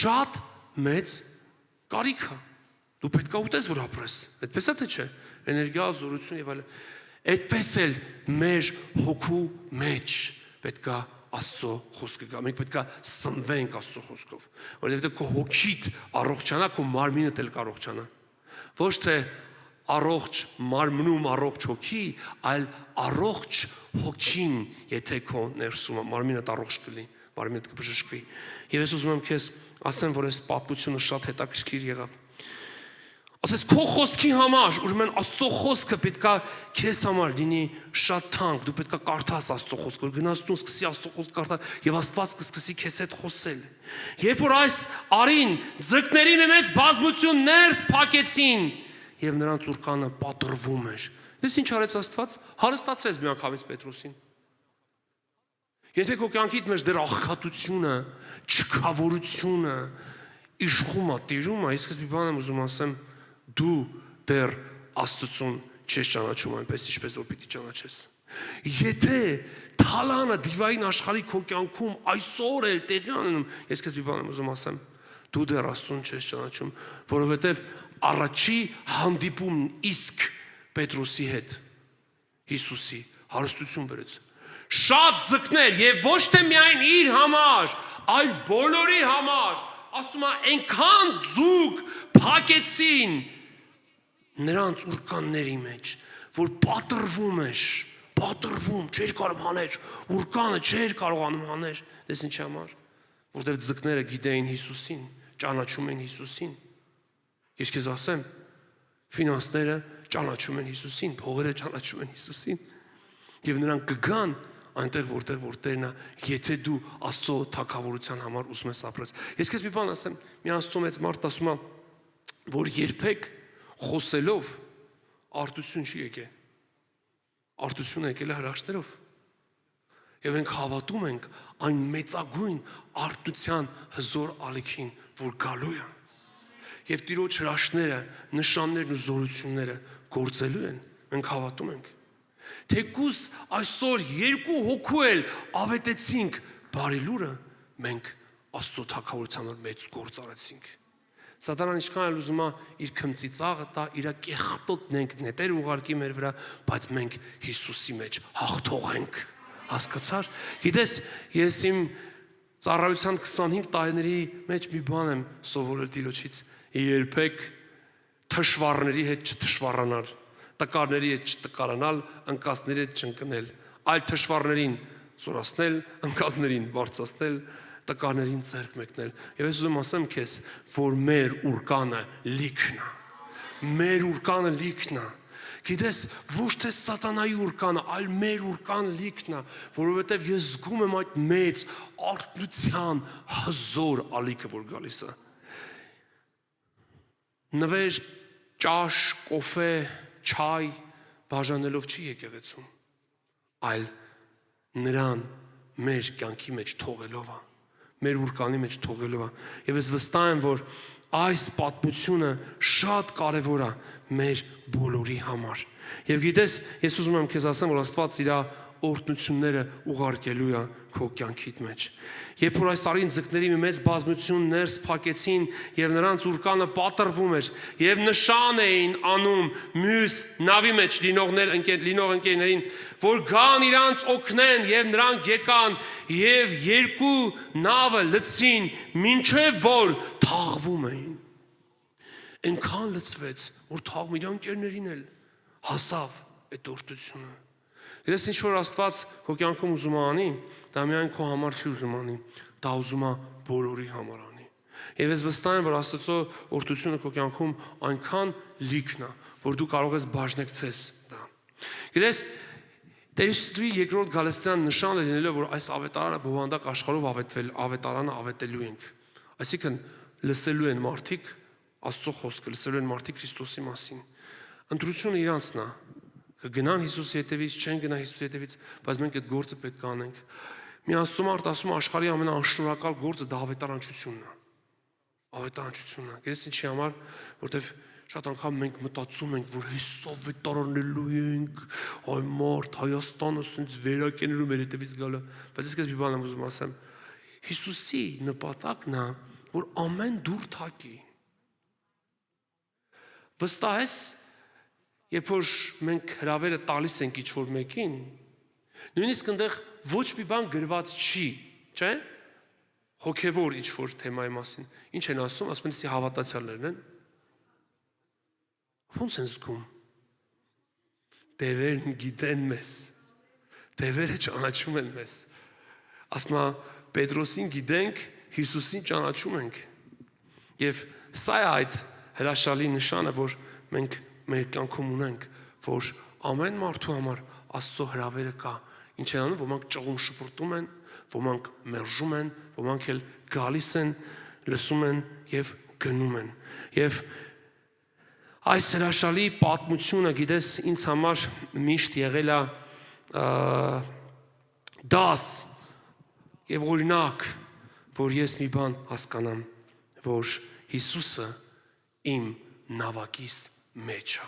շատ մեծ կարիք է։ Դու պետք է ուտես, որ ապրես։ Այդպես է թե չէ, էներգիա, զորություն եւ այլն։ Այդպես էլ մեր հոգու մեջ պետք է Աստծո խոսքը գա։ Մենք պետք է սնվենք Աստծո խոսքով, որովհետեւ քո հոգիդ առողջանա, քո մարմինդ էլ կառողջանա։ Ոչ թե առողջ մարմնում առողջ հոգի, այլ առողջ հոգին, եթե քո ներսում մարմինդ առողջ կլինի, մարմինդ կբժշկվի։ Եվ ես ուզում եմ քեզ ասեմ, որ այս պատմությունը շատ հետաքրքիր եղավ։ Ասես քո խոսքի համար, ուրեմն Աստծո խոսքը պետքա քեզ համար լինի շատ թանկ, դու պետքա կարդաս Աստծո խոսքը, որ գնաս դու սկսի Աստծո խոսքը կարդալ եւ Աստված կսկսի քեզ հետ խոսել։ Երբ որ այս արին ձկների մեծ բազմություն ներս փակեցին եւ նրանց ուրկանը պատրվում էր։ Դες ինչ արեց Աստված, հարստացրեց մի անգամից Պետրոսին։ Եթե քո կյանքիդ մեջ դեռ աղքատությունը, չքավորությունը իշխում է, տիրում է, իսկ ես մի բան եմ ուզում ասեմ, դու դեռ Աստծուն չես ճանաչում այնպես, ինչպես որ պիտի ճանաչես։ Եթե թալանը դիվային աշխարհի քո կյանքում այսօր էլ տեղի ունենում, ես քեզ մի բան եմ ուզում ասեմ, դու դեռ Աստծուն չես ճանաչում, որովհետև առաջի հանդիպումն իսկ Պետրոսի հետ Հիսուսի հարստություն բերեց։ Շատ ձկներ եւ ոչ թե միայն իր համար, այլ բոլորի համար, ասում է, այնքան ձուկ փակեցին, նրանց ուրկանների մեջ, որ պատրվում էր, չէր կարող հաներ, ուրկանը չէր կարողանում հաներ, դες ինչ համար, որտեղ ձկները գիտեին Հիսուսին, ճանաչում են Հիսուսին։ Ես քեզ ասեմ, ֆինանսները ճանաչում են Հիսուսին, փողերը ճանաչում են Հիսուսին, եւ նրանք կգան այնտեղ որտեղ Տերն է, եթե դու Աստծո թագավորության համար ուզում ես ապրես։ Ես քեզ մի բան ասեմ, մի Աստծո մեծ մարդ ասում է, որ երբեք խոսելով արտություն չի եկել։ Արտությունը եկել է հրաշքներով։ Եվ մենք հավատում ենք այն մեծագույն արտության հզոր ալիքին, որ գալու է։ Եվ Տիրոջ հրաշքները, նշաններն ու զորությունները գործելու են, մենք հավատում ենք։ Թեկուզ այսօր երկու հոգու էլ ավետեցինք բարի լուրը, մենք Աստծո թագավորության մեծ գործ արեցինք։ Սատանան ինչքան էլ ուզում է իր քմծիծաղը տա, իր կեղտոտն ենք նետեր ուղարկի մեր վրա, բայց մենք Հիսուսի մեջ հաղթող ենք։ Հասկացար։ Գիտես, ես իմ ծառայության 25 տարիների մեջ մի բան եմ սովորել Տիրոջից, երբեք թշվառների հետ չթշվառանալ, տկարների հետ չտկարանալ, ընկածների հետ չընկնել, այլ թշվառներին զորացնել, ընկածներին բարձրացնել, տկարներին ձեռք մեկնել։ Եվ ես ուզում ասեմ քեզ, որ մեր ուրկանը լիքն է։ Մեր ուրկանը լիքն է։ Գիտես, ոչ թե սատանայի ուրկանը, այլ մեր ուրկան լիքն է, որովհետև ես զգում եմ այդ մեծ արտության հզոր ալիքը, որ գալիս է։ Նվեր, ճաշ, կոֆե, չայ բաժանելով չի եկեղեցում, այլ նրան մեր կյանքի մեջ թողելով է, մեր ուրկանի մեջ թողելով է։ Եվ ես վստահ եմ, որ այս պատմությունը շատ կարևոր է մեր բոլորի համար։ Եվ գիտես, ես ուզում եմ քեզ ասեմ, որ Աստված իր օրհնությունները ուղարկելու է քո կյանքիդ մեջ։ Երբ որ այս արին ձկների մի մեծ բազմություն ներս փակեցին եւ նրանց ուրկանը պատրվում էր եւ նշան էին անում մյուս նավի մեջ լինող ընկերներին, որ գան իրանց օգնեն, եւ նրանք եկան եւ երկու նավը լցին, մինչեւ որ թաղվում էին։ Այնքան լցվեց, որ թաղում իր ընկերներին էլ հասավ այդ օրհնությունը։ Ես ինչ որ Աստված քո կյանքում ուզում է անի, դա միայն քո համար չի ուզում անի, դա ուզում է բոլորի համար անի։ Եվ ես վստահ եմ, որ Աստծո օրհնությունը քո կյանքում այնքան լիքն է, որ դու կարող ես բաժնեկցես դա։ Գիտես, Տեր Հիսուսի երկրորդ գալստյան նշանը լինելով, որ այս ավետարանը բովանդակ աշխարհով ավետարանը ավետելու ենք։ Այսինքն լսելու են մարդիկ Աստծո խոսքը, լսելու են մարդիկ Քրիստոսի մասին։ Ընտրությունը իրանցն է։ Կգնան Հիսուսի հետևից, չեն գնա Հիսուսի հետևից, բայց մենք այդ գործը պետք է անենք։ Մի Աստծո մարդ ասում է, աշխարհի ամենաանշնորհակալ գործը դա ավետարանչությունն է։ Ավետարանչությունն է։ Գիտես ինչի համար, որտեվ շատ անգամ մենք մտածում ենք, որ Հիսուսով ավետարանելու ենք, այ մարդ Հայաստանը ասենց վերակենելու մեր հետևից գալը, բայց ես քեզ մի բան եմ ուզում ասեմ։ Հիսուսի նպատակն է, որ ամեն դուր թակի։ Վստահ ես, երբ որ մենք հրավերը տալիս ենք ինչ-որ մեկին, նույնիսկ այնտեղ ոչ մի բան գրված չի, չէ՞։ Հոգևոր ինչ-որ թեմայի մասին։ Ինչ են ասում, ասում են սի հավատացյալներն են։ Ո՞նց են զգում։ Տերերն գիտեն մեզ։ Տերերը ճանաչում են մեզ։ Ասում է Պետրոսին գիտենք, Հիսուսին ճանաչում ենք։ Եվ սա է այդ հրաշալի նշանը, որ մենք մեր կյանքում ունենք, որ ամեն մարդու համար Աստծո հրավերը կա։ Ինչ են անում, ոմանք ճղուն շպրտում են, ոմանք մերժում են, ոմանք էլ գալիս են, լսում են եւ գնում են։ Եվ այս հրաշալի պատմությունը, գիտես, ինձ համար միշտ եղել է դաս եւ օրինակ, որ ես մի բան հասկանամ, որ Հիսուսը իմ նավակիս մեջ է,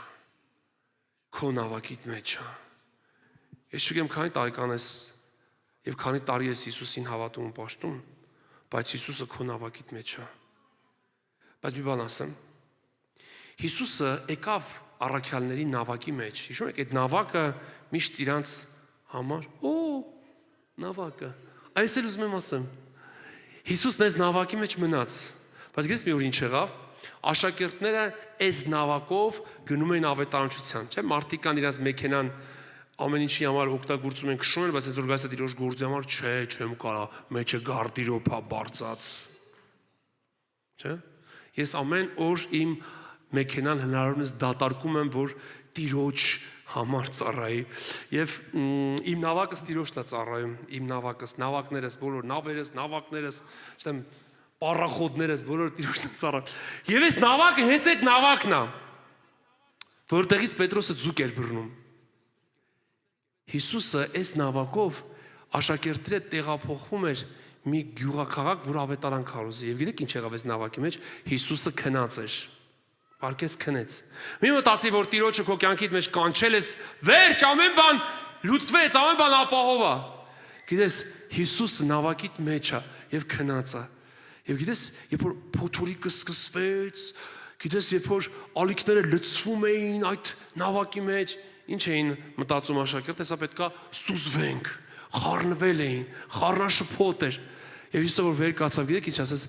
քո նավակիդ մեջ է։ Ես չգիտեմ քանի տարեկան ես եւ քանի տարի ես Հիսուսին հավատում ու պաշտում, բայց Հիսուսը քո նավակիդ մեջ է։ Բայց մի բան ասեմ, Հիսուսը եկավ առաքյալների նավակի մեջ։ Հիշում եք, այդ նավակը միշտ իրանց համար, նավակը։ Այս էլ ուզում եմ ասեմ, Հիսուսն այս նավակի մեջ մնաց, բայց գիտես մի օր ինչ եղավ, աշակերտները այս նավակով գնում էին ավետարանչության, չէ՞, մարդիկ կան իրաց մեքենան ամեն ինչի համար օգտագործում են քշում են, բայց այսօր գալիս է դիրոջ գործի համար, չէ, չեմ կարա, մեջը գարդիրոփա բարձած։ Չէ՞։ Ես ամեն օր իմ մեքենան հնարավորինս դատարկում եմ, որ տիրոջ համար ծառայի եւ իմ նավակս տիրոջն է ծառայում, իմ նավակներս, բոլոր նավակներս, չեմ պարախոդներս, բոլոր տիրոջն է ծառայում։ Եվ այս նավակը հենց այդ նավակն է, որտեղից Պետրոսը ձուկ էր բռնում։ Հիսուսը այս նավակով աշակերտները տեղափոխվում էր մի գյուղաքաղաք, որ ավետարան քարոզի։ Եվ գիտեք ինչ եղավ այս նավակի մեջ, Հիսուսը քնած էր։ Պարկեց քնեց։ Մի մտածի, որ Տիրոջը քո կյանքիդ մեջ կանչել ես, վերջ ամեն բան լուծվեց, ամեն բան ապահով է։ Գիտես, Հիսուսը նավակիդ մեջ է եւ քնած է։ Եվ գիտես, երբ որ փոթորիկը սկսվեց, գիտես, երբ որ ալիքները լցվում էին այդ նավակի մեջ, ինչ էին մտածում աշակերտները, հեսա պետքա սուզվենք, խառնվել էին, խառնաշփոթ էր։ Եվ Հիսուսը որ վեր կացավ, գիտեք ինչ ասաց,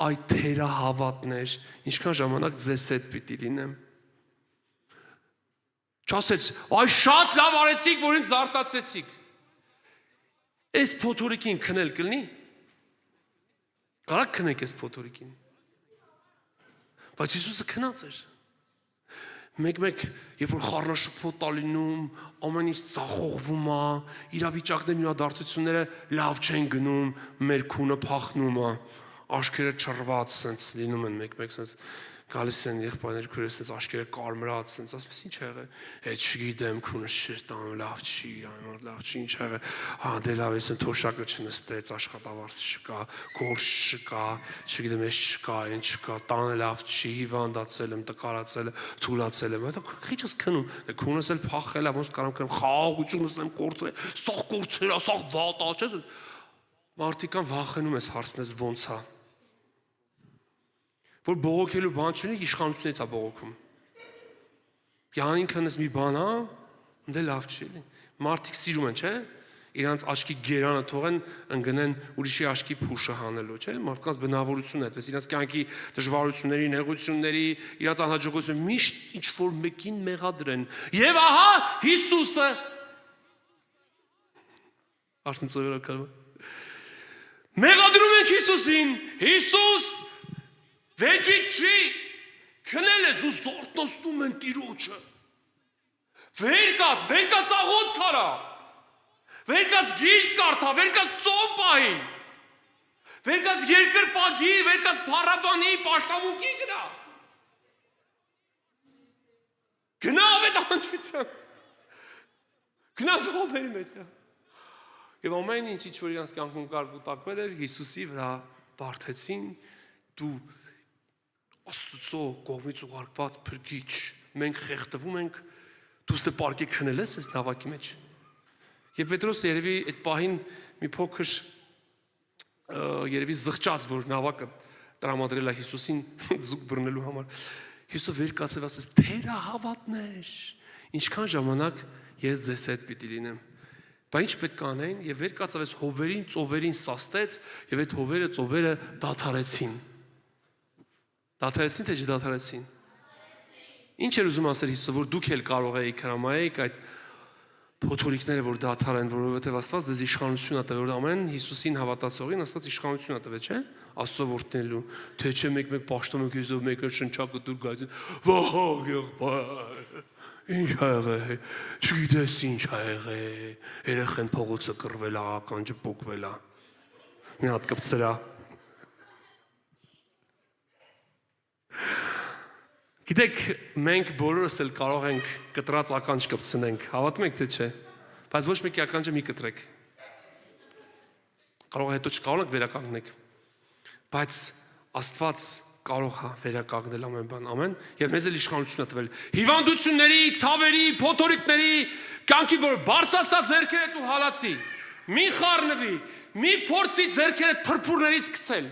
այ թերահավատներ, ինչքան ժամանակ ձեզ հետ պիտի լինեմ։ Չասեց, այ շատ լավ արեցիք, որ ինձ զարտացրեցիք։ Այս փոթորիկին քնել կլինի։ Կարա՞ք քնեք այս փոթորիկին։ Բայց Հիսուսը քնած էր։ Մեկ-մեկ, երբ որ խառնաշփոթ է լինում, ամեն ինչ ծախողվում է, իրավիճակներն իրադարձությունները լավ չեն գնում, մեր քունը փախնում է, աշկերը չռված, սենց լինում են մեկ-մեկ, սենց գալիս են եղբայրներ քույրեր, սենց աշկերը կարմրած, սենց ասես ինչ եղել, չգիտեմ, քունը չէր տանում, լավ չի, այնօր լավ չի, ինչ եղել, դե լավ է, սենց թոշակը չնստեց, աշխատավարձ չկա, գործ չկա, չգիտեմ, ես չկա, այն չկա, տանը լավ չի, հիվանդացել եմ, տկարացել եմ, թուլացել եմ, հետո քիչս քնում, քունս էլ փախել է, ոնց կարամ քնեմ, խաղաղությունս եմ կորցրել, սաղ կորցրել, սաղ վատ է, չէ՞։ Մարդիկան վախենում ես հարցնես ոնց է։ Որ բողոքելու բան չունի, իշխանությունից է բողոքում։ Յան ինքնս մի բան է, դե լավ չի էլի։ Մարդիկ սիրում են, չէ՞։ Իրանց աչքի գերանը թողեն ընկնեն ուրիշի աչքի փուշը հանելու, չէ՞։ Մարդկանց բնավորությունն է այդպես, իրանց կյանքի դժվարությունների, նեղությունների, իրանց անհաջողությունը միշտ ինչ որ մեկին մեղադրեն։ Եվ ահա Հիսուսը արդեն ծովերակալը մեղադրում ենք Հիսուսին, Հիսուս վեճիտ չի, քնել ես ու զորտնոստում են Տիրոջը, վեր կաց աղոտ քարա, վեր կաց գիրք կարդա, վեր կաց ծով պահի, վեր կաց երկր պագի, վեր կաց փառաբանի, պաշտամունքի գնա, գնա ավետարանչության, գնա զոհբերի մետը, և ամեն ինչ որ իրանց կյանքում կար կուտակվել էր, Հիսուսի վրա բարդեցին, դու Աստծո կողմից ուղարկված փրկիչ, մենք խեղդվում ենք, դու ստե պարկի քնել ես այս նավակի մեջ։ Եվ Պետրոսը երևի այդ պահին մի փոքր երևի զղջաց, որ նավակը տրամադրել է Հիսուսին ձուկ բռնելու համար։ Հիսուսը վեր կացավ ասեց. «Թերահավատներ, ինչքան ժամանակ ես ձեզ հետ պիտի լինեմ»։ Բայց ինչ պետք է անեն, եւ վեր կացավ այս հովերին, ծովերին սաստեց, եւ այդ հովերը, ծովերը դադարեցին։ Դադարեցին թե չդադարեցին։ Ինչ էր ուզում ասել Հիսուսը, որ դուք էլ կարող եք հրամայեք այդ փոթորիկները, որ դադար են, որովհետեւ Աստված ձեզ իշխանություն է տվել, որ ամեն Հիսուսին հավատացողին Աստված իշխանություն է տվել, չէ՞։ Աստծո որդնելու, թե չէ մեկ-մեկ պաշտոնը քեզով մեկը շնչակը դուր գայց։ Վահ, եղբայր։ Ինչ ա եղել, չգիտես ինչ ա եղել, երեխեն փողոցը կռվել է, ականջը պոկվել է, մի հատ կպցել է։ Գիտեք, մենք բոլորս էլ կարող ենք կտրած ականջ կպցնենք, հավատում եք թե չէ, բայց ոչ մեկի ականջը մի կտրեք, կարող հետո չկարող եք վերականգնեք, բայց Աստված կարող է վերականգնել ամեն բան, ամեն, եւ մեզ էլ իշխանություն է տվել։ Հիվանդությունների, ցավերի, փոթորիկների, կյանքի որ բարձրացած ձեռքերդ ու հալածի, մի խառնվի, մի փորձի ձեռքերդ փրփուրներից գցել։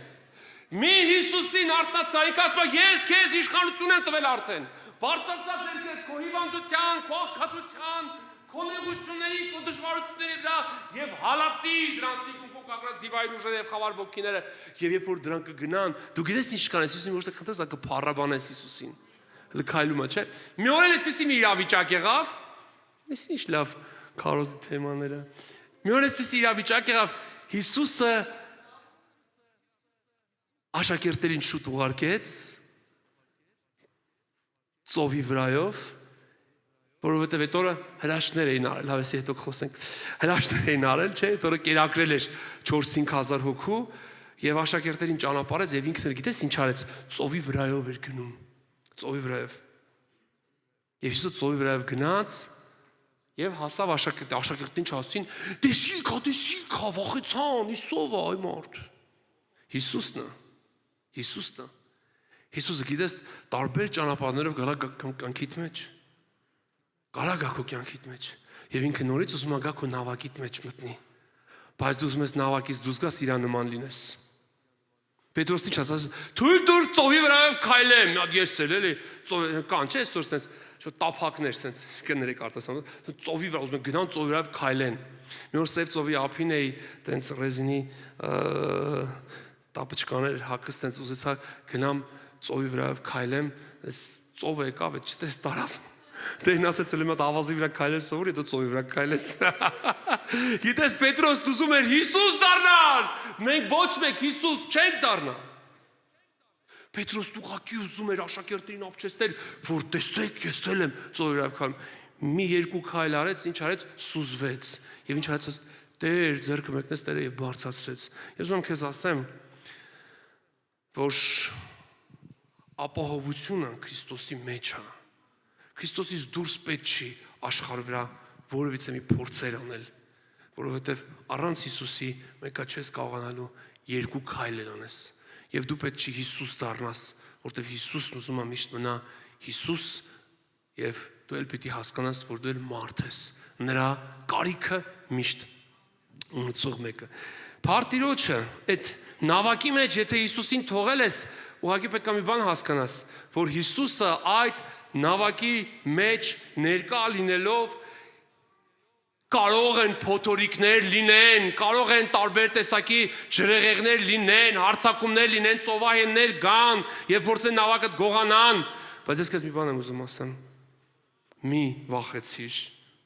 Մի Հիսուսին արտնացա, ինք ասում է ես քեզ իշխանություն եմ տվել արդեն։ Բարձրացած ձեռքերդ քո հիվանդության, քո աղքատության, քո նեղությունների, քո դժվարությունների վրա եւ հալածիր դրանց դիքունքով կակրած դիվային ուժերը եւ խավար ոգիները եւ երբ որ դրանք կգնան, դու գիտես ինչ կանես, Հիսուսին ոչ թե խնդրես, ա կփառաբանես Հիսուսին։ Լքայլում է, չէ՞։ Մի օր էլ այսպեսի մի իրավիճակ եղավ, ինչ լավ քարոզի թեմաները։ Մի օր այսպեսի իրավիճակ եղավ, Հիսուսը աշակերտերին շուտ ուղարկեց ծովի վրայով, որովհետև այդ օրը հրաշքներ էին արել, հավեսի հետո խոսենք, հրաշքներ էին արել, չէ՞, այդ օրը կերակրել էր 4-5,000 հոգու եւ աշակերտերին ճանապարհեց եւ ինքն էլ գիտես ինչ արեց, ծովի վրայով էր գնում, ծովի վրայով։ Եվ Հիսուս ծովի վրայով գնաց եւ հասավ աշակերտին չասին, տեսիք, վախեցան, իսով է այ մարդ։ Հիսուսն Հիսուսը գիտես տարբեր ճանապարհներով գալա կյանքիդ մեջ։ Գալա քո կյանքիդ մեջ եւ ինքը նորից ուզում է գա քո նավակիդ մեջ մտնի։ Բայց դու ուզում ես նավակից դուրս գաս իր նման լինես։ Պետրոսն ինչ ասաց, թույլ տուր ծովի վրայով քայլեմ, ես էլ էլի կան չէ՞ այսօր sense շո տափակներ sense կներեք արտասան ծովի վրա ուզում են գնան ծովի վրայով քայլեն։ Մի օր սև ծովի ափին էի տենց ռեզինի տապճկաներ հակս տենց ուզեցա գնամ ծովի վրայով քայլեմ, այս ծովը եկավ, չտես տարավ։ Դեն ասեց էլ մոտ ավազի վրա քայլել սովորի, դու ծովի վրա քայլես։ Գիտես Պետրոս դուզում էր Հիսուս դառնալ։ Մենք ոչ մեկ Հիսուս չենք դառնա։ Պետրոս ուղղակի ուզում էր աշակերտին ապչեցնել, որ տեսեք ես էլ եմ ծովի վրա քայլում։ Մի երկու քայլ արեց, ինչ արեց, սուզվեց։ Եվ ինչ արեց, Տեր ձեռքը մեկնեց Տերը եւ բարձրացրեց։ Ես ուզում քեզ ասեմ, որ ապահովությունը Քրիստոսի մեջ է։ Քրիստոսից դուրս պետք չի աշխարհ վրա որևիցե մի փորձեր անել, որովհետև առանց Հիսուսի մեկը չես կարողանալու երկու քայլեր անես։ Եվ դու պետք չի Հիսուս դառնաս, որովհետև Հիսուսն ուզում է միշտ մնա Հիսուս, եւ դու էլ պիտի հասկանաս, որ դու էլ մարդ ես, նրա կարիքը միշտ ունեցող մեկը։ Փարտիրոջը այդ նավակի մեջ, եթե Հիսուսին թողել ես, ուղղակի պետք է մի բան հասկանաս, որ Հիսուսը այդ նավակի մեջ ներկա լինելով կարող են փոթորիկներ լինեն, կարող են տարբեր տեսակի ջրեղեղներ լինեն, հարձակումներ լինեն, ծովահեններ գան եւ փորձեն նավակը գողանան, բայց ես քեզ մի բան եմ ուզում ասեմ։ Մի վախեցիր,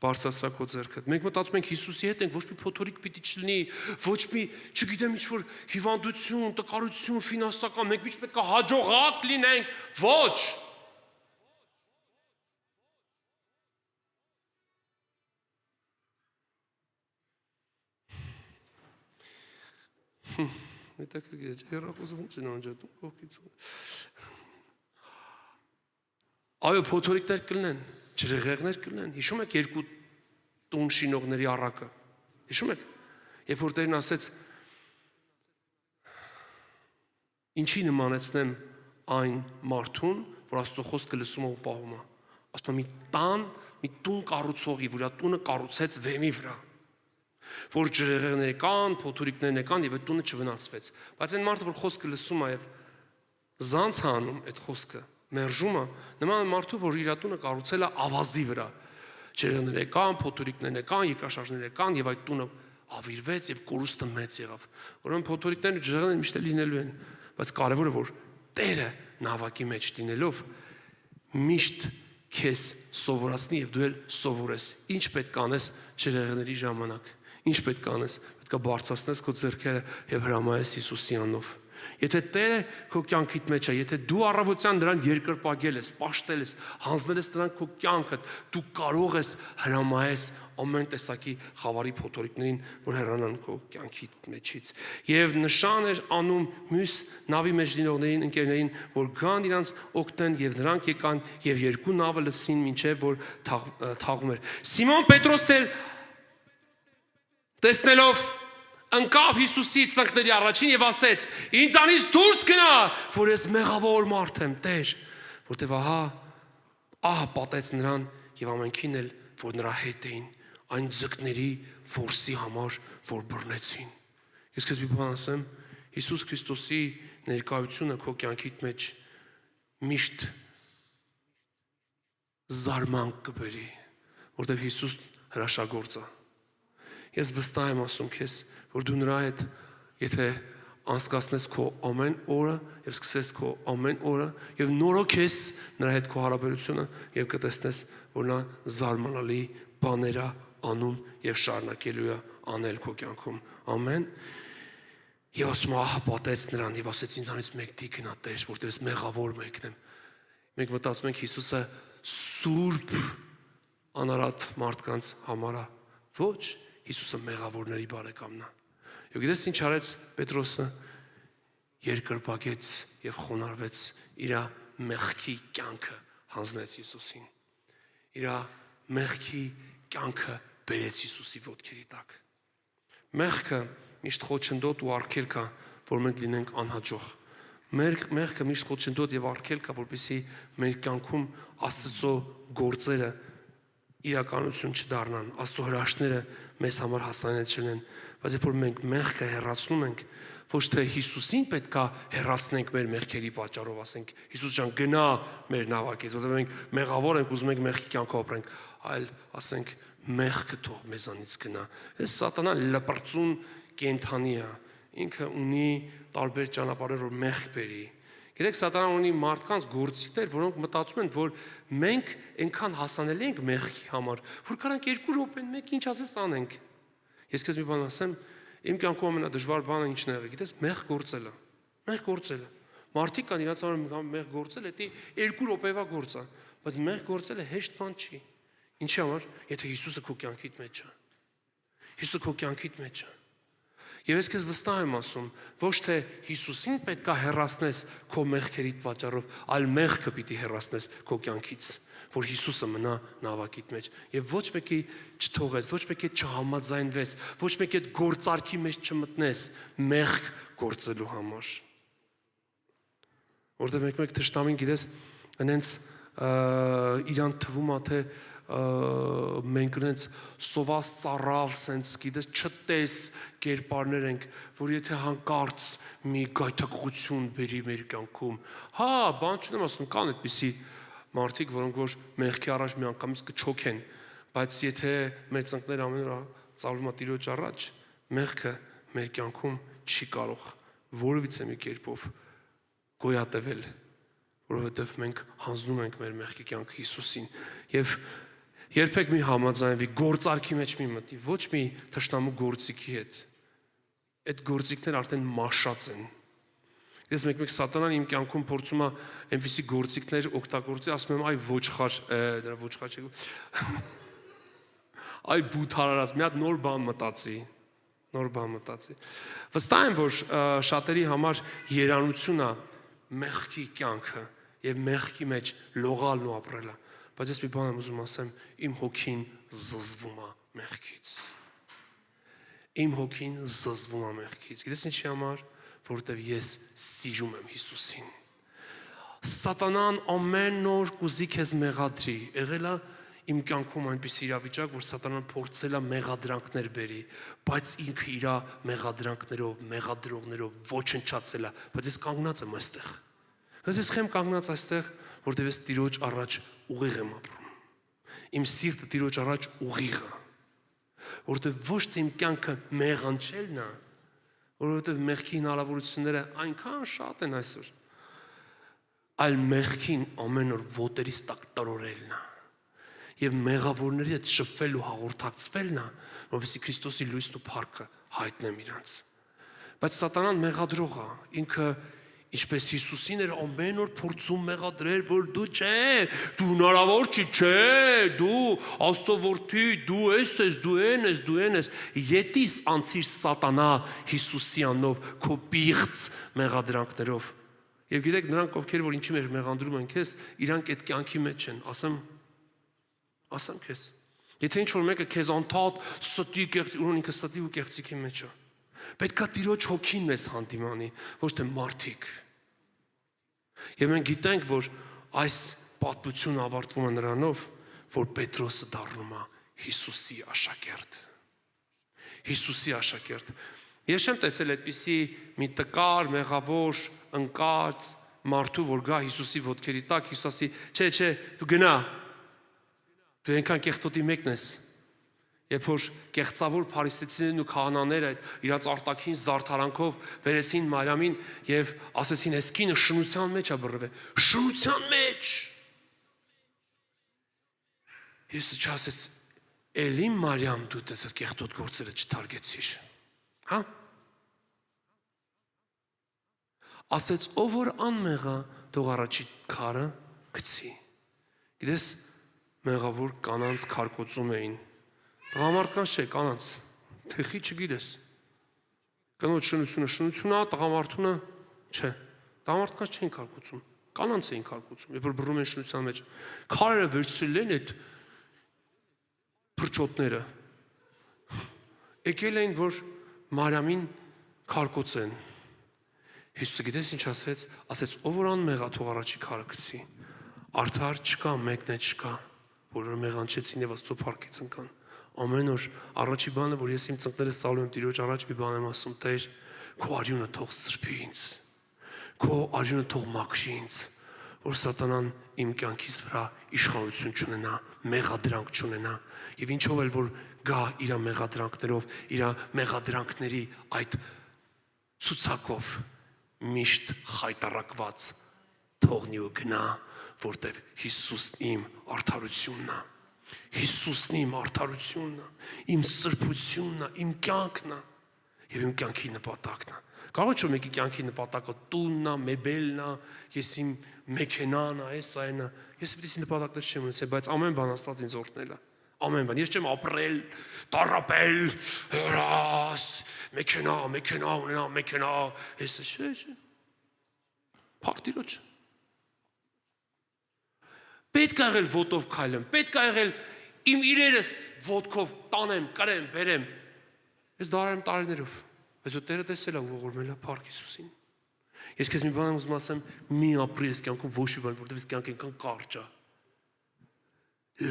բարձրացրա քո ձեռքդ։ Մենք մտածում ենք Հիսուսի հետ ենք, ոչ մի փոթորիկ պիտի չլինի, ոչ մի, չգիտեմ ինչ որ հիվանդություն, տկարություն, ֆինանսական, մենք միշտ պետք է հաջողակ լինենք, ոչ։ Մետակրգեջ երախոսում չնանջատում կողքից։ Այո, փոթորիկներ կլինեն, ջրեղեղներ կլինեն։ Հիշում եք երկու տուն շինողների առակը։ Հիշում եք։ Երբ որ Տերն ասեց ինչի նմանեցնեմ այն մարդուն, որ Աստծո խոսքը լսում է ու պահում է։ Ասում է մի տուն կառուցողի, որ տունը կառուցեց վեմի վրա։ Որ ջրեղեղներ կան, փոթորիկներ կան եւ այդ տունը չվնասվեց։ Բայց այն մարդը, որ խոսքը լսում է եւ զանց հանում այդ խոսքը, մերժում է, նման մարդու, որ իր տունը կառուցել է ավազի վրա։ Ջրեղեղներ կան, փոթորիկներ կան, երկրաշարժներ կան եւ այդ տունը ավիրվեց եւ կորուստը մեծ եղավ։ Ուրեմն փոթորիկներն ու ջրեղեղները միշտ լինելու են, բայց կարևորը որ Տերը նավակի մեջ լինելով միշտ քեզ սովորացնի եւ դու էլ սովորես։ Ինչ պետք է անես ջրեղեղների ժամանակ։ Ինչ պետք է անես, պետք է բարձրացնես քո ձեռքերը եւ հրամայես Հիսուսի անունով։ Եթե Տերը քո կյանքիդ մեջ է, եթե դու առավոտյան նրան երկրպագել ես, պաշտել ես, հանձնել ես նրան քո կյանքը, դու կարող ես հրամայես ամեն տեսակի խավարի փոթորիկներին, որ հեռանան քո կյանքի մեջից։ Եւ նշան էր անում մյուս նավի մեջ լինողներին, ընկերներին, որ գան իրանց օգնեն եւ նրանք եկան եւ երկու նավը լսին մինչեւ որ թաղում էր։ Սիմոն Պետրոսն էլ տեսնելով ընկավ Հիսուսի ծնկների առաջին եւ ասեց. «Ինձանից դուրս գնա, որ ես մեղավոր մարդ եմ, Տեր», որտեվ ահա պատեց նրան եւ ամենքին էլ, որ նրա հետ էին, այն ձկների որսի համար, որ բռնեցին։ Ես քեզ մի բան ասեմ, Հիսուս Քրիստոսի ներկայությունը քո կյանքիդ մեջ միշտ զարմանք կբերի, որտեվ Հիսուս հրաշագործը։ Ես վստահ եմ ասում քեզ, որ դու նրա հետ, եթե անցկացնես քո ամեն օրը եւ սկսես քո ամեն օրը եւ նորոգես նրա հետ քո հարաբերությունը եւ կտեսնես, որ նա զարմանալի բաներ է անում եւ շարունակելու է անել քո կյանքում։ Ամեն։ Եվ ասում ահա պատեց նրան եւ ասեց ինձանից մեկ դիքն ա Տեր, որտեղ ես մեղավոր մեկնեմ։ Մենք մտածում ենք Հիսուսը սուրբ անարատ մարդկանց համար է։ Ոչ, Հիսուսը մեղավորների բարեկամն է։ Եվ գիտես ինչ արեց Պետրոսը, երկրպագեց եւ խոնարհվեց, իր մեղքի կյանքը հանձնեց Հիսուսին։ Իր մեղքի կյանքը բերեց Հիսուսի ոտքերի տակ։ Մեղքը միշտ խոչընդոտ ու արգելք է, որ մենք լինենք անհաջող։ Մեղքը միշտ խոչընդոտ եւ արգելք է, որպեսզի մեր կյանքում Աստծո գործերը իրականություն չդառնան, Աստծո հրաշքները մեզ համար հասանելի չլինեն, բայց երբ որ մենք մեղքը հեռացնում ենք, ոչ թե Հիսուսին պետքա հեռացնենք մեր մեղքերի պատճառով, ասենք Հիսուս ջան գնա մեր նավակից, որովհետև մենք մեղավոր ենք, ուզում ենք մեղքի կյանքով ապրենք, այլ ասենք մեղքը թող մեզանից գնա։ Այս սատանան լպրծուն կենդանի է, ինքը ունի տարբեր ճանապարհներ, որ մեղք բերի։ Գիտեք, սատանան ունի մարդկանց գործիքներ, որոնք մտածում են, որ մենք այնքան հասանելի ենք մեղքի համար, որ կարանք 2 րոպեն մեկ ինչ ասես անենք։ Ես քեզ մի բան ասեմ, իմ կյանքում ամենադժվար բանը ինչն է եղել, գիտես, մեղ գործելը։ Մեղ գործելը։ Մարդիկ կան իրաց համար մեղ գործել, դա 2 րոպեվա գործ է, բայց մեղ գործելը հեշտ բան չի։ Ինչի համար, եթե Հիսուսը քո կյանքիդ մեջ է։ Հիսուսը քո կյանքիդ մեջ է։ Եվ ես քեզ վստահ եմ ասում, ոչ թե Հիսուսին պետքա հեռացնես քո մեղքերի պատճառով, այլ մեղքը պիտի հեռացնես քո կյանքից, որ Հիսուսը մնա նավակիդ մեջ։ Եվ ոչ մեկի չթողես, ոչ մեկի չհամաձայնվես, ոչ մեկի այդ գործարքի մեջ չմտնես մեղք գործելու համար։ Որտեղ մեկ թշնամին գիտես, այնց իրան թվում է թե մենք ունենք սոված ծառավ, սենց գիտես չտես կերպարներ ենք, որ եթե հանկարծ մի գայթակղություն բերի մեր կյանքում, հա, բան չունեմ ասում, կան այդպիսի մարդիկ, որոնք որ մեղքի առաջ մի անգամից կչոքեն, բայց եթե մեր ծնկները ամեն օր ծալվում է Տիրոջ առաջ, մեղքը մեր կյանքում չի կարող որևիցե մի կերպով գոյատևել, որովհետև մենք հանձնում ենք մեր մեղքի կյանքը Հիսուսին եւ երբեք մի համաձայնվի գործարքի մեջ մի մտի, ոչ մի թշնամու գործիքի հետ։ Այդ գործիքները արդեն մաշած են։ Ես մեկ սատանան իմ կյանքում փորձում է այնպիսի գործիքներ օգտագործի, ասում եմ, այ ոչխար, դրա ոչխար չէ։ Այ բութարարած, մի հատ նոր բան մտածի։ Վստահ եմ, որ շատերի համար երանություն է մեղքի կյանքը եւ մեղքի մեջ լողալն ու ապրելը։ Բայց ես մի բան եմ ուզում ասեմ, իմ հոգին զզվում է մեղքից։ Իմ հոգին զզվում է մեղքից։ Գիտես ինչի համար, որովհետև ես սիրում եմ Հիսուսին։ Սատանան ամեն օր կուզի քեզ մեղադրի։ Եղել է իմ կյանքում այնպես իրավիճակ, որ սատանան փորձել է մեղադրանքներ բերի, բայց ինքը իր մեղադրանքներով, մեղադրողներով ոչնչացել է, բայց ես կանգնած եմ այստեղ։ Ես խեմ կանգնած այստեղ, որտեղ ես Տիրոջ առաջ ուղիղ եմ ապրում։ Իմ սիրտը Տիրոջ առաջ ուղիղ է, որտեղ ոչ թե իմ կյանքը մեղանչելն է, որովհետև մեղքի հնարավորությունները այնքան շատ են այսօր, այլ մեղքին ամեն օր ոտերից տակ տրորելն է եւ մեղավորների հետ շփվել ու հաղորդակցվելն է, որովհետեւ Քրիստոսի լույսն ու փառքը հայտնեմ իրանց։ Բայց սատանան մեղադրող է, ինքը ինչպես Հիսուսին էր ամեն օր փորձում մեղադրել, որ դու չէ, դու հնարավոր չի, չէ, դու Աստծո որդի, դու ես, դու ես, ետիս անցիր սատանա Հիսուսի անով քո պիղծ մեղադրանքներով։ Եվ գիտեք, նրանք ովքեր որ ինչի մեջ մեղադրում են քեզ, իրանք այդ կյանքի մեջ են, ասեմ քեզ։ Եթե ինչ-որ մեկը քեզ անդադ ստի կեղծի, ուրոն ինքը ստի ու կեղծիքի մեջ է։ Պետք է Տիրոջ հոգին մեզ հանդիմանի, ոչ թե մարդիկ։ Եվ մենք գիտենք, որ այս պատմությունը ավարտվում է նրանով, որ Պետրոսը դառնում է Հիսուսի աշակերտ։ Հիսուսի աշակերտ։ Ես չեմ տեսել այդպիսի մի տկար, մեղավոր, ընկած մարդու, որ գա Հիսուսի ոտքերի տակ, Հիսուսի, չէ, դու գնա։ Դու այնքան կեղտոտի մեկն ես։ Երբ որ կեղծավոր փարիսեցիներն ու քահանաները իրաց արտաքին զարդարանքով վերեցին Մարիամին եւ ասեցին, «Այս կինը շնության մեջ է բռնվել, շնության մեջ»։ Հիսուսը չասեց, «Էլի Մարիամ, դու դες այդ կեղտոտ գործերը չթարգեցիր»։ Հա? Ասեց, ով որ անմեղա, թող առաջի քարը գցի։ Գիտես, մեղավոր կանանց քարկոծում էին։ Տղամարդկանց չէ, կանանց, թեխի չգիտես։ Կնոջ շնությունը, տղամարդունը չէ։ Տղամարդկանց չէին քարկոծում, կանանց էին քարկոծում, երբ որ բռնում են շնության մեջ։ Քարերը վերցրել են այդ փրչոտները։ Եկել էին, որ Մարիամին քարկոծեն։ Հիսուսը գիտես ինչ ասեց, ասեց, ով որ անմեղա, թող առաջի քարը գցի։ Արդար չկա, մեկն է չկա, բոլորը մեղանչեցին եւ Աստծո փառքից ընկան։ Ամեն օր առաջի բանը, որ ես իմ ծնկներս ծալում եմ Տիրոջ առաջ, մի բան եմ ասում, Տեր, քո արյունը թող սրբի ինձ, քո արյունը թող մաքրի ինձ, որ սատանան իմ կյանքիս վրա իշխանություն չունենա, մեղադրանք չունենա, եւ ինչով էլ որ գա իր մեղադրանքներով, իր մեղադրանքների այդ ցուցակով միշտ խայտարակված թողնի ու գնա, որտեվ Հիսուսն իմ արդարությունն է, Հիսուսն իմ արդարությունն է, իմ սրբությունն է, իմ կյանքն է եւ իմ կյանքի նպատակն է։ Կարող չէ մեկի կյանքի նպատակը տունն է, մեբելն է, ես իմ մեքենան է, այս այն է։ Ես պետք է նպատակներ չեմ ունեցել, բայց ամեն բան Աստված ինձ օրհնել է։ Ամեն բան։ Ես չեմ ապրել, տարապել, հրաս, մեքենա ունենա, մեքենա, էսը չէ։ Փառք Տիրոջ։ Պետք է եղել ոտով քայլեմ, պետք է եղել իմ իրերս ոտքով տանեմ, կրեմ, բերեմ։ Ես դարարեմ տարիներով, բայց ու Տերը տեսել է ու ողորմել է Փառք Հիսուսին։ Ես քեզ մի բան եմ ուզում ասեմ, մի ապրի ես կյանքում ոչ մի բան, որտեղ ես կյանք այնքան կարճ է։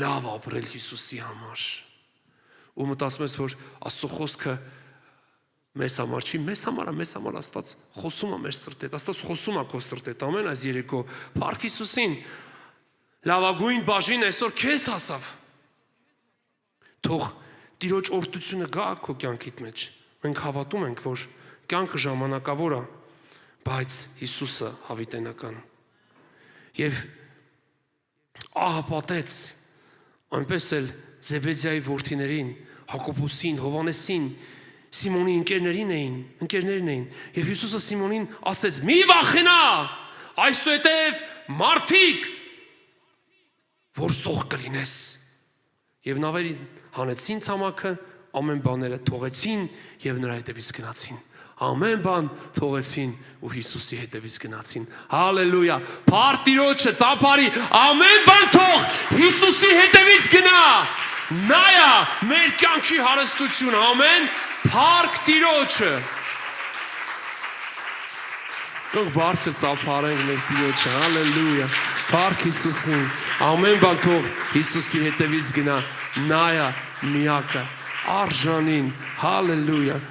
Լավ ապրել Հիսուսի համար։ Ու մտածում ես, որ Աստծո խոսքը մեզ համար չի, մեզ համար Աստված խոսում է մեր սրտետ, Աստված խոսում է քո սրտետ, ամեն այս երեկո Փառք Հիսուսին։ Լավագույն բաժին այսօր քեզ հասավ։ Թող Տիրոջ օրհնությունը գա քո կյանքիդ մեջ։ Մենք հավատում ենք, որ կյանքը ժամանակավոր է, բայց Հիսուսը հավիտենական։ Եվ ահա պատեց, այնպես էլ Զեբեդիայի որդիներին, Հակոբոսին, Հովանեսին, Սիմոնի ընկերներին էին։ Եվ Հիսուսը Սիմոնին ասեց. «Մի վախենա, այսուհետև մարդիկ, որ զոհ կլինես»։ Եվ նավերին հանեցին ցամաքը, ամեն բաները թողեցին եւ նրա հետևից գնացին։ Ամեն բան թողեցին ու Հիսուսի հետևից գնացին։ Հալելույա։ Փառք Տիրոջը, ծափարի, ամեն բան թող Հիսուսի հետևից գնա։ Նայա մեր կյանքի հարստությունը, ամեն, փառք Տիրոջը։ Թող բարձր ծափարենք մեր Տիրոջը, հալելույա։ Փառք Հիսուսին, ամեն բան թող Հիսուսի հետևից գնա։ Նայա միակը, արժանին, հալելույա։